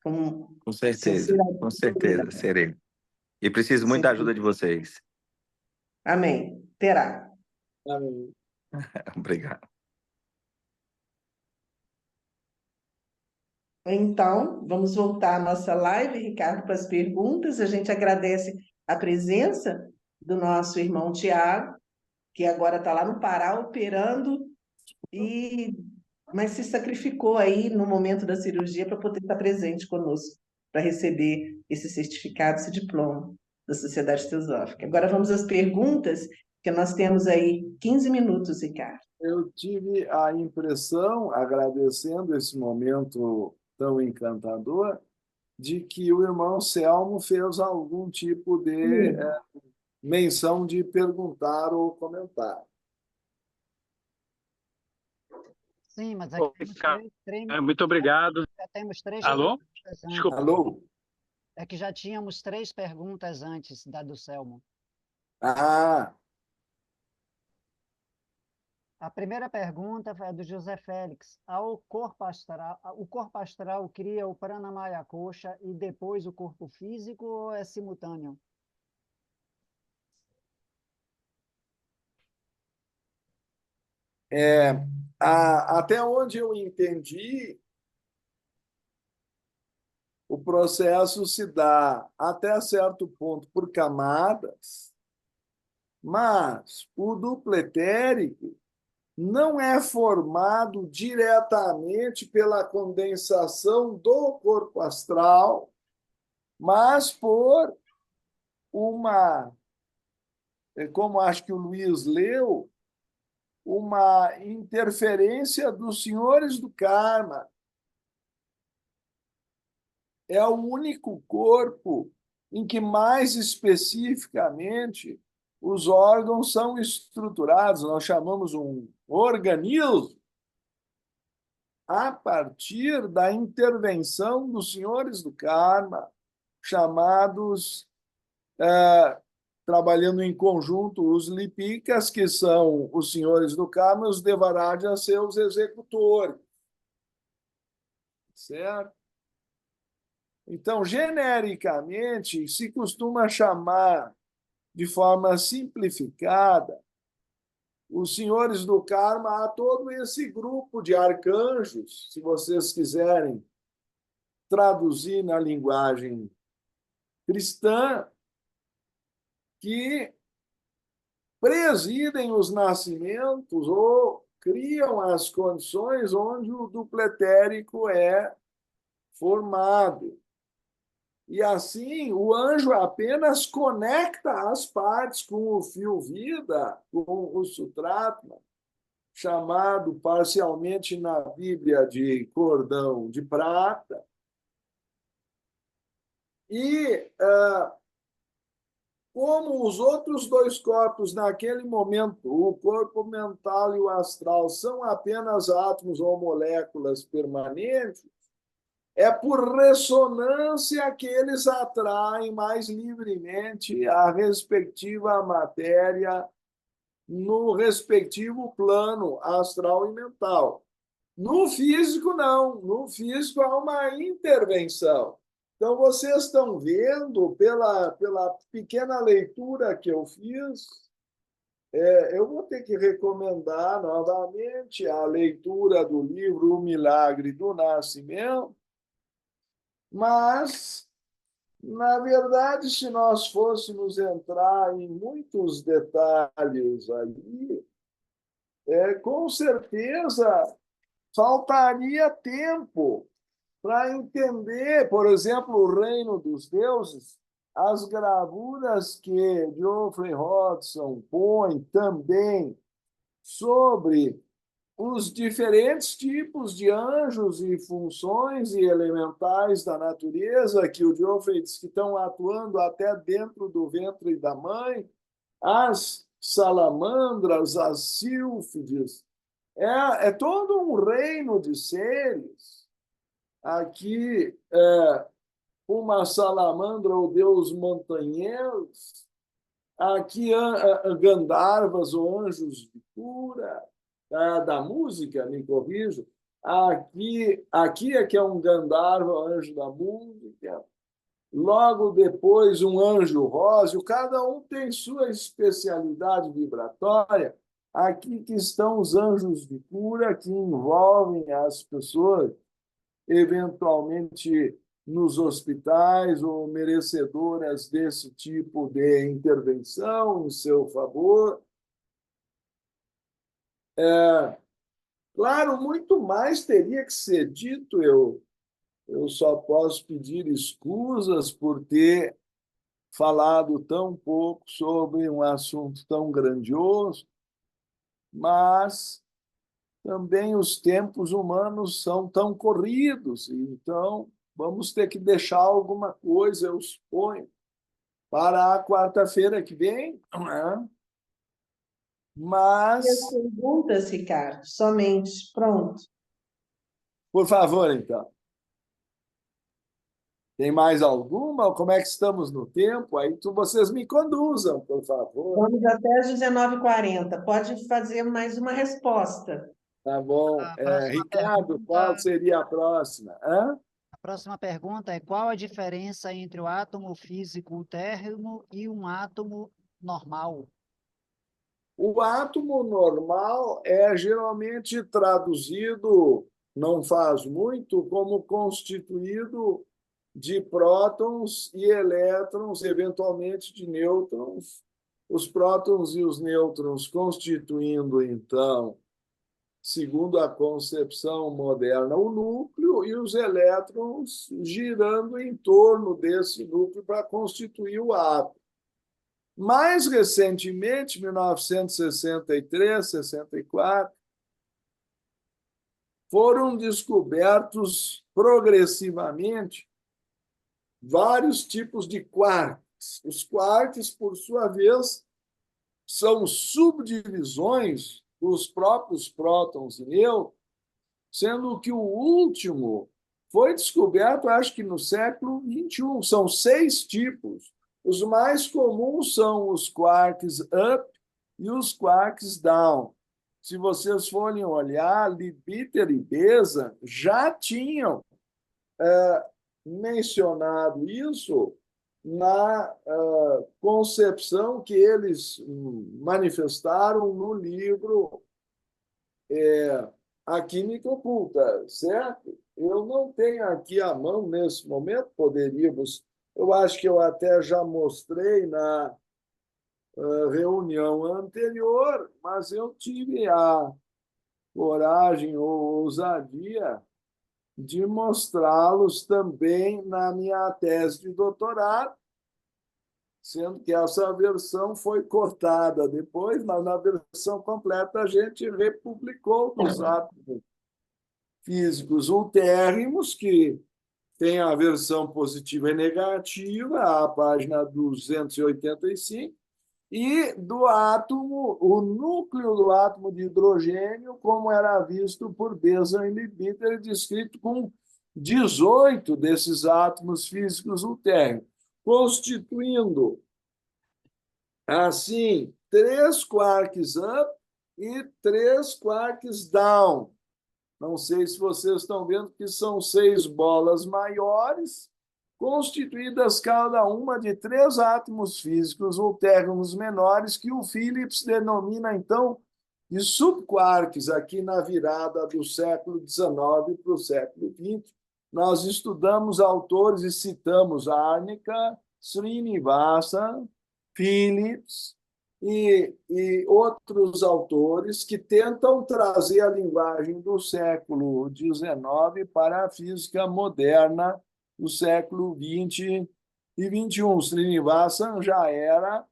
Com Com sinceridade. certeza, serei. E preciso muito da ajuda de vocês. Amém. Terá. Amém. Obrigado. Então, vamos voltar à nossa live, Ricardo, para as perguntas. A gente agradece a presença do nosso irmão Tiago, que agora está lá no Pará operando, mas se sacrificou aí no momento da cirurgia para poder estar presente conosco, para receber esse certificado, esse diploma da Sociedade Teosófica. Agora vamos às perguntas, que nós temos aí 15 minutos, Ricardo. Eu tive a impressão, agradecendo esse momento tão encantador, de que o irmão Selmo fez algum tipo de menção de perguntar ou comentar. Sim, mas aqui temos Muito obrigado. já temos três Alô? perguntas Desculpa. Alô? É que já tínhamos 3 perguntas antes da do Selmo. Ah, A primeira pergunta foi a do José Félix. O corpo astral cria o Pranamaya Kosha e depois o corpo físico ou é simultâneo? até onde eu entendi, o processo se dá até certo ponto por camadas, mas o duplo etérico não é formado diretamente pela condensação do corpo astral, mas por uma, como acho que o Luiz leu, uma interferência dos senhores do karma. É o único corpo em que, mais especificamente, os órgãos são estruturados, nós chamamos um organismo, a partir da intervenção dos senhores do karma, chamados, trabalhando em conjunto, os lipikas, que são os senhores do karma, os devarajas, seus executores. Certo? Então, genericamente, se costuma chamar, de forma simplificada, os senhores do karma a todo esse grupo de arcanjos, se vocês quiserem traduzir na linguagem cristã, que presidem os nascimentos ou criam as condições onde o duplo etérico é formado. E assim, o anjo apenas conecta as partes com o fio vida, com o sutratma, chamado parcialmente na Bíblia de cordão de prata. E como os outros dois corpos, naquele momento, o corpo mental e o astral, são apenas átomos ou moléculas permanentes, é por ressonância que eles atraem mais livremente a respectiva matéria no respectivo plano astral e mental. No físico, não. No físico, há uma intervenção. Então, vocês estão vendo, pela pequena leitura que eu fiz, eu vou ter que recomendar novamente a leitura do livro O Milagre do Nascimento, mas, na verdade, se nós fôssemos entrar em muitos detalhes aí, com certeza faltaria tempo para entender, por exemplo, o reino dos deuses, as gravuras que Geoffrey Hodgson põe também sobre os diferentes tipos de anjos e funções e elementais da natureza, que o Geoffrey diz que estão atuando até dentro do ventre da mãe, as salamandras, as sílfides. É todo um reino de seres. Aqui, uma salamandra, o deus montanhês. Aqui, Gandharvas, ou anjos de cura. Da música, me corrijo. Aqui é que é um Gandharva, anjo da música. Logo depois, um anjo róseo. Cada um tem sua especialidade vibratória. Aqui que estão os anjos de cura, que envolvem as pessoas, eventualmente nos hospitais ou merecedoras desse tipo de intervenção em seu favor. Claro, muito mais teria que ser dito. Eu só posso pedir escusas por ter falado tão pouco sobre um assunto tão grandioso, mas também os tempos humanos são tão corridos, então vamos ter que deixar alguma coisa, eu suponho, para a quarta-feira que vem, né? E as Mas, perguntas, Ricardo, somente. Pronto. por favor, então. Tem mais alguma? Como é que estamos no tempo? Aí vocês me conduzam, por favor. Vamos até às 19h40. Pode fazer mais uma resposta. Tá bom. A próxima Ricardo, qual pergunta, seria a próxima? Hã? a próxima pergunta é: qual a diferença entre o átomo físico térreo e um átomo normal? O átomo normal é geralmente traduzido, não faz muito, como constituído de prótons e elétrons, eventualmente de nêutrons. Os prótons e os nêutrons constituindo, então, segundo a concepção moderna, o núcleo, e os elétrons girando em torno desse núcleo para constituir o átomo. Mais recentemente, 1963, 64, foram descobertos progressivamente vários tipos de quarks. Os quarks, por sua vez, são subdivisões dos próprios prótons e nêutrons, sendo que o último foi descoberto, acho que no século XXI. São 6 tipos. Os mais comuns são os quarks up e os quarks down. Se vocês forem olhar, Leadbeater e Beza já tinham mencionado isso na concepção que eles manifestaram no livro A Química Oculta, certo? Eu não tenho aqui à mão nesse momento, poderíamos. Eu acho que eu até já mostrei na reunião anterior, mas eu tive a coragem ou ousadia de mostrá-los também na minha tese de doutorado, sendo que essa versão foi cortada depois, mas na versão completa a gente republicou nos átomos físicos ultérrimos, que tem a versão positiva e negativa, a página 285, e do átomo, o núcleo do átomo de hidrogênio, como era visto por Beza e Leadbeater, descrito com 18 desses átomos físicos ultérrimos, constituindo, assim, 3 quarks up e 3 quarks down. Não sei se vocês estão vendo que são 6 bolas maiores, constituídas cada uma de 3 átomos físicos ultérrimos menores, que o Phillips denomina, então, de subquarks, aqui na virada do século XIX para o século XX. Nós estudamos autores e citamos Arnica, Srinivasa, Phillips e outros autores que tentam trazer a linguagem do século XIX para a física moderna do século XX e XXI. Srinivasan já era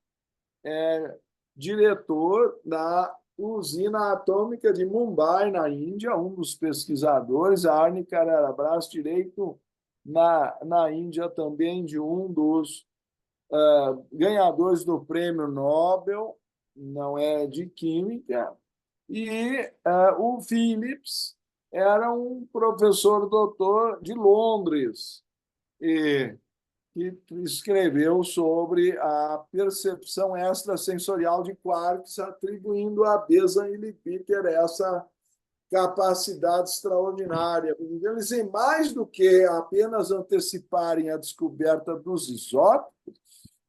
diretor da usina atômica de Mumbai, na Índia, um dos pesquisadores. A Arnica era braço direito na Índia também de um dos ganhadores do prêmio Nobel, não é de química, e o Phillips era um professor doutor de Londres, e que escreveu sobre a percepção extrasensorial de quarks, atribuindo a Beza e Leadbeater essa capacidade extraordinária. Eles, têm mais do que apenas anteciparem a descoberta dos isótopos,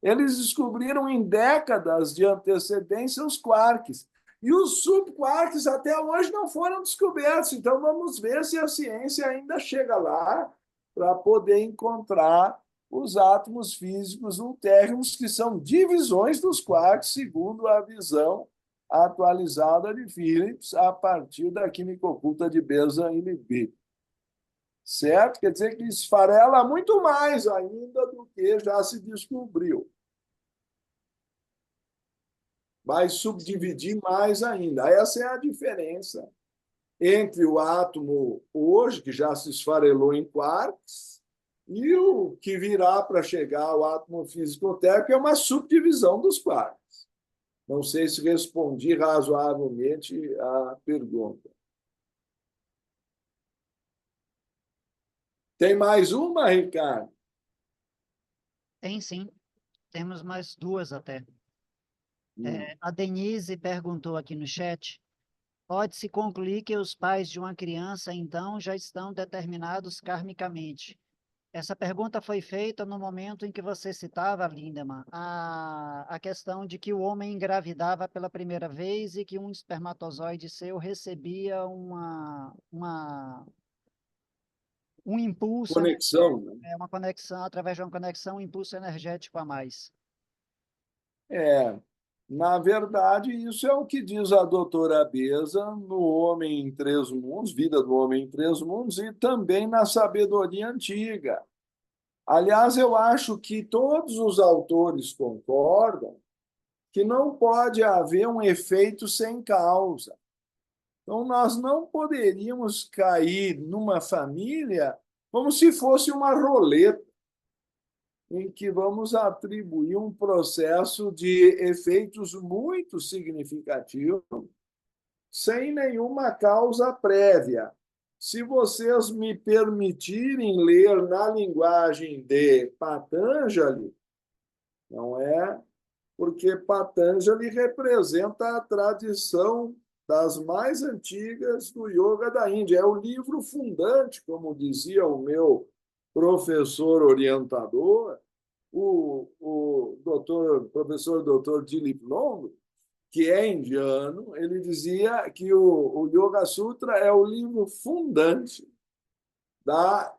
eles descobriram em décadas de antecedência os quarks. E os subquarks até hoje não foram descobertos. Então, vamos ver se a ciência ainda chega lá para poder encontrar os átomos físicos ultérrimos, que são divisões dos quarks, segundo a visão atualizada de Phillips, a partir da química oculta de Beza e Leadbeater. Certo? Quer dizer que esfarela muito mais ainda do que já se descobriu. Vai subdividir mais ainda. Essa é a diferença entre o átomo hoje, que já se esfarelou em quarks, e o que virá para chegar ao átomo físico-térmico, que é uma subdivisão dos quarks. Não sei se respondi razoavelmente à pergunta. Tem mais uma, Ricardo? Tem sim, temos mais duas até. A Denise perguntou aqui no chat: pode-se concluir que os pais de uma criança, então, já estão determinados karmicamente? Essa pergunta foi feita no momento em que você citava, Lindemann, a questão de que o homem engravidava pela primeira vez e que um espermatozoide seu recebia um impulso, Conexão, né? uma conexão, através de uma conexão, um impulso energético a mais. Na verdade, isso é o que diz a doutora Beza no Homem em Três Mundos, Vida do Homem em Três Mundos, e também na sabedoria antiga. Aliás, eu acho que todos os autores concordam que não pode haver um efeito sem causa. Então, nós não poderíamos cair numa família como se fosse uma roleta, em que vamos atribuir um processo de efeitos muito significativos sem nenhuma causa prévia. Se vocês me permitirem ler na linguagem de Patanjali, não é? Porque Patanjali representa a tradição das mais antigas do yoga da Índia. É o livro fundante, como dizia o meu professor orientador, professor doutor Dilip Long, que é indiano. Ele dizia que o Yoga Sutra é o livro fundante da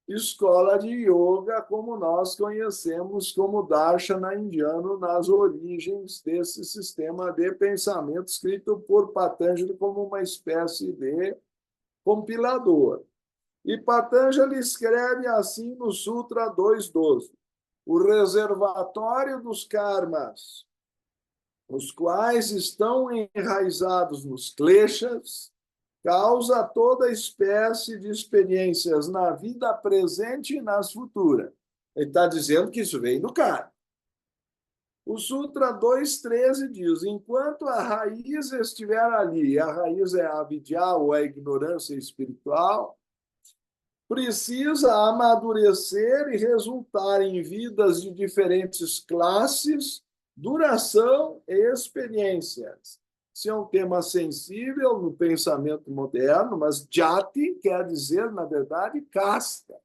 escola de yoga como nós conhecemos como Darshana indiano nas origens desse sistema de pensamento escrito por Patanjali como uma espécie de compilador. E Patanjali escreve assim no Sutra 2.12: o reservatório dos karmas, os quais estão enraizados nos kleshas, causa toda espécie de experiências na vida presente e nas futuras. Ele está dizendo que isso vem do karma. O Sutra 2.13 diz: enquanto a raiz estiver ali, a raiz é a avidya, ou a ignorância espiritual, precisa amadurecer e resultar em vidas de diferentes classes, duração e experiências. Isso é um tema sensível no pensamento moderno, mas jati quer dizer, na verdade, casta.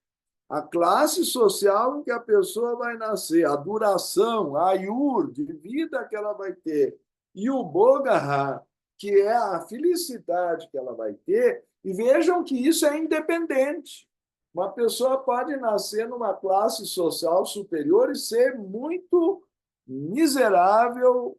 A classe social em que a pessoa vai nascer, a duração, a ayur, de vida que ela vai ter, e o bogaha, que é a felicidade que ela vai ter. E vejam que isso é independente. Uma pessoa pode nascer numa classe social superior e ser muito miserável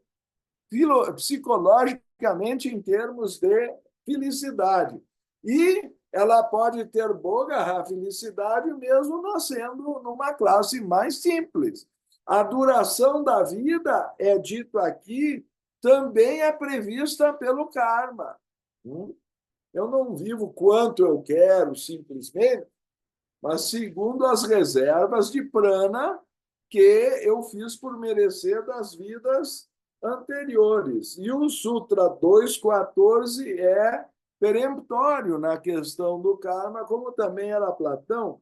psicologicamente em termos de felicidade. E ela pode ter boa felicidade mesmo nascendo numa classe mais simples. A duração da vida, é dito aqui, também é prevista pelo karma. Eu não vivo quanto eu quero, simplesmente, mas segundo as reservas de prana que eu fiz por merecer das vidas anteriores. E o Sutra 2.14 é peremptório na questão do karma, como também era Platão.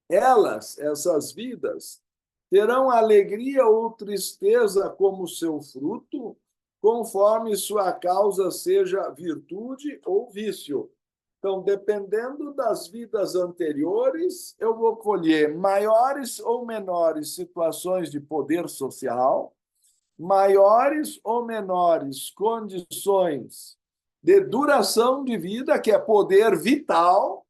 Essas vidas, terão alegria ou tristeza como seu fruto, conforme sua causa seja virtude ou vício. Então, dependendo das vidas anteriores, eu vou colher maiores ou menores situações de poder social, maiores ou menores condições de duração de vida, que é poder vital,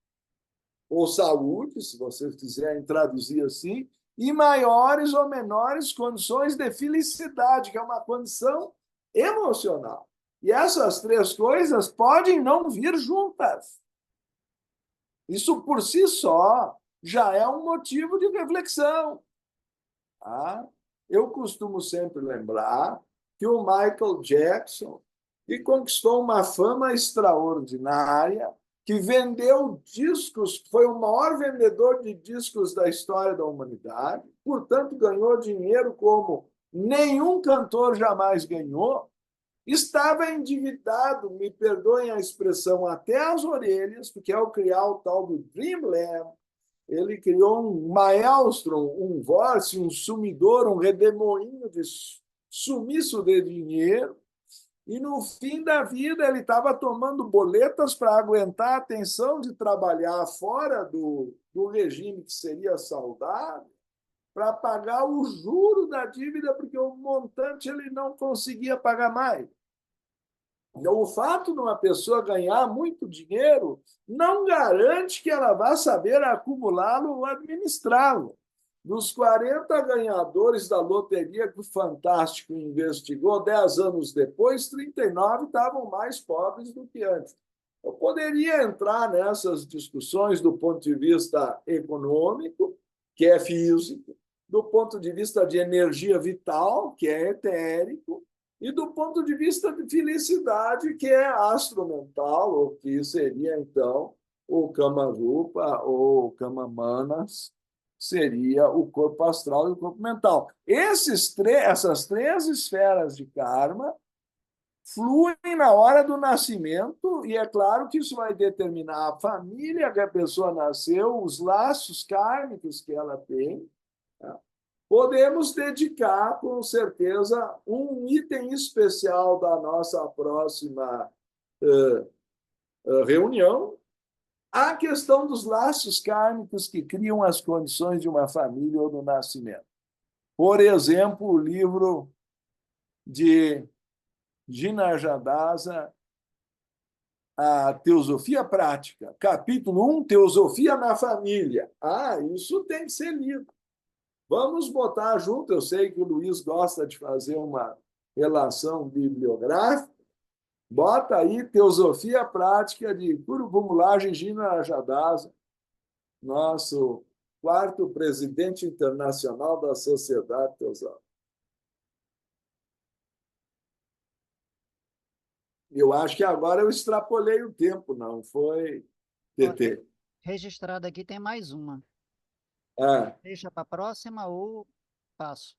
ou saúde, se vocês quiserem traduzir assim, e maiores ou menores condições de felicidade, que é uma condição emocional. E essas três coisas podem não vir juntas. Isso por si só já é um motivo de reflexão. Eu costumo sempre lembrar que o Michael Jackson e conquistou uma fama extraordinária, que vendeu discos, foi o maior vendedor de discos da história da humanidade, portanto, ganhou dinheiro como nenhum cantor jamais ganhou, estava endividado, me perdoem a expressão, até as orelhas, porque ao criar o tal do Dreamland, ele criou um maelstrom, um vórtice, um sumidor, um redemoinho de sumiço de dinheiro, e no fim da vida ele estava tomando boletas para aguentar a tensão de trabalhar fora do regime que seria saudável, para pagar o juro da dívida, porque o montante ele não conseguia pagar mais. Então, o fato de uma pessoa ganhar muito dinheiro não garante que ela vá saber acumulá-lo ou administrá-lo. Dos 40 ganhadores da loteria que o Fantástico investigou, 10 anos depois, 39 estavam mais pobres do que antes. Eu poderia entrar nessas discussões do ponto de vista econômico, que é físico, do ponto de vista de energia vital, que é etérico, e do ponto de vista de felicidade, que é astromental, ou que seria, então, o Kamarupa ou Kamamanas, seria o corpo astral e o corpo mental. Essas três esferas de karma fluem na hora do nascimento, e é claro que isso vai determinar a família que a pessoa nasceu, os laços kármicos que ela tem. Tá? Podemos dedicar, com certeza, um item especial da nossa próxima reunião à questão dos laços kármicos que criam as condições de uma família ou do nascimento. Por exemplo, o livro de Gina Jadasa, A Teosofia Prática, capítulo 1, Teosofia na Família. Isso tem que ser lido. Vamos botar junto, eu sei que o Luiz gosta de fazer uma relação bibliográfica, bota aí Teosofia Prática de Kuruvumulage Gina Jadasa, nosso quarto presidente internacional da Sociedade Teosófica. Eu acho que agora eu extrapolei o tempo, não foi, TT? Registrado aqui tem mais uma. Deixa para a próxima ou passo?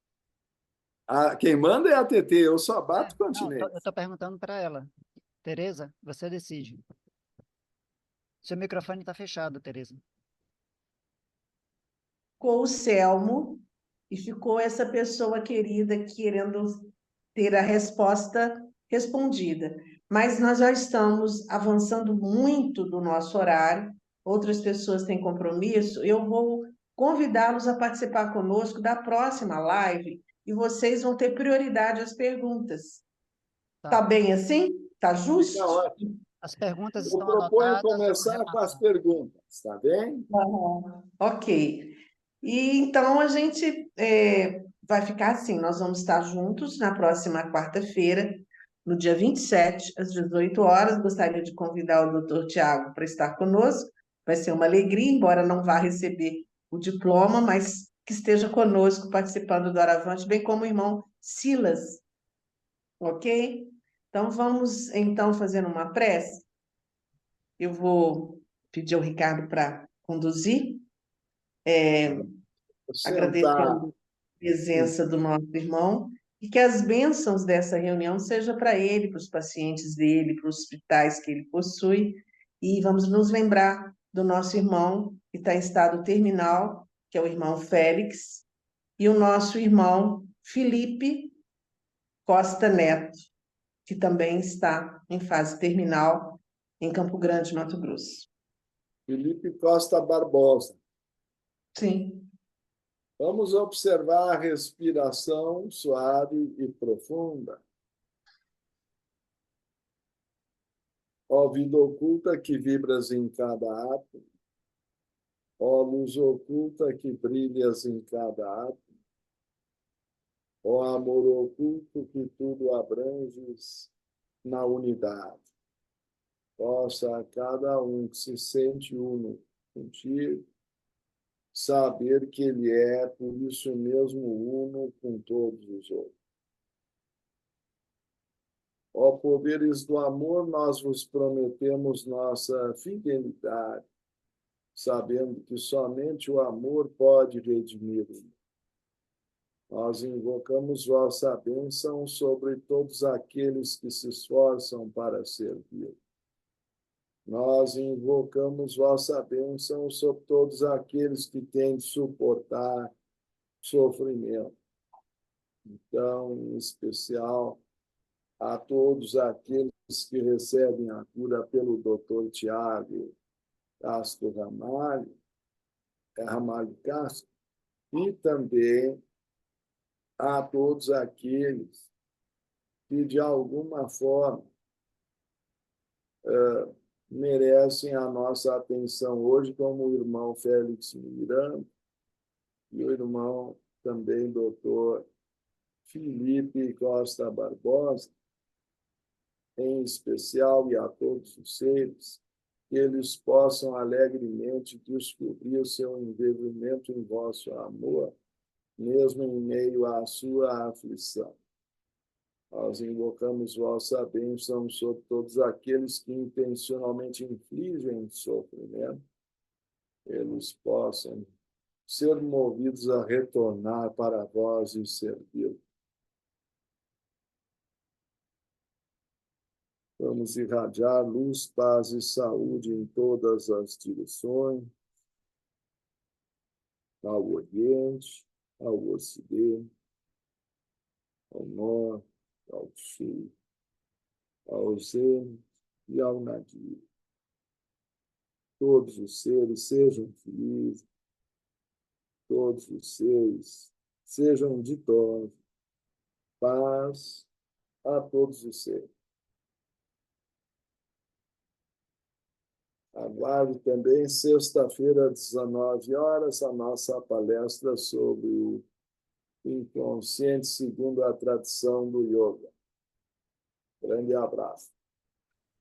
Quem manda é a TT, eu só bato Não, continente. eu estou perguntando para ela. Tereza, você decide. Seu microfone está fechado, Tereza. Ficou o Selmo e ficou essa pessoa querida querendo ter a resposta respondida. Mas nós já estamos avançando muito do nosso horário, outras pessoas têm compromisso, eu vou convidá-los a participar conosco da próxima live e vocês vão ter prioridade às perguntas. Tá bem assim? Tá justo? Tá ótimo. As perguntas Eu estão proponho anotadas, eu vou começar com as repassar. perguntas, tá bem? Ok. E então a gente vai ficar assim, nós vamos estar juntos na próxima quarta-feira, no dia 27, às 18 horas. Gostaria de convidar o Dr. Tiago para estar conosco. Vai ser uma alegria, embora não vá receber o diploma, mas que esteja conosco participando do Aravante, bem como o irmão Silas, ok? Então vamos então fazer uma prece. Eu vou pedir ao Ricardo para conduzir. Sentar. Agradecendo a presença do nosso irmão e que as bênçãos dessa reunião seja para ele, para os pacientes dele, para os hospitais que ele possui. E vamos nos lembrar do nosso irmão que está em estado terminal, que é o irmão Félix, e o nosso irmão Felipe Costa Neto, que também está em fase terminal em Campo Grande, Mato Grosso. Felipe Costa Barbosa. Sim. Vamos observar a respiração suave e profunda. Ó vida oculta que vibras em cada átomo, ó luz oculta que brilhas em cada átomo, ó amor oculto que tudo abranges na unidade. Possa cada um que se sente uno contigo saber que ele é, por isso mesmo, uno com todos os outros. Ó poderes do amor, nós vos prometemos nossa fidelidade, sabendo que somente o amor pode redimir. Nós invocamos vossa bênção sobre todos aqueles que se esforçam para servir. Nós invocamos vossa bênção sobre todos aqueles que têm de suportar sofrimento. Então, em especial, a todos aqueles que recebem a cura pelo Dr. Tiago Castro Ramalho Castro, e também a todos aqueles que, de alguma forma, merecem a nossa atenção hoje, como o irmão Félix Miranda e o irmão também doutor Felipe Costa Barbosa, em especial, e a todos os seres, que eles possam alegremente descobrir o seu envolvimento em vosso amor, mesmo em meio à sua aflição. Nós invocamos vossa bênção sobre todos aqueles que intencionalmente infligem sofrimento, eles possam ser movidos a retornar para vós e servir. Vamos irradiar luz, paz e saúde em todas as direções, ao Oriente, ao Ocidente, ao Norte, ao Sul, ao Zenit e ao Nadir. Todos os seres sejam felizes, todos os seres sejam ditosos, paz a todos os seres. Aguarde também, sexta-feira, às 19 horas, a nossa palestra sobre o inconsciente segundo a tradição do yoga. Grande abraço.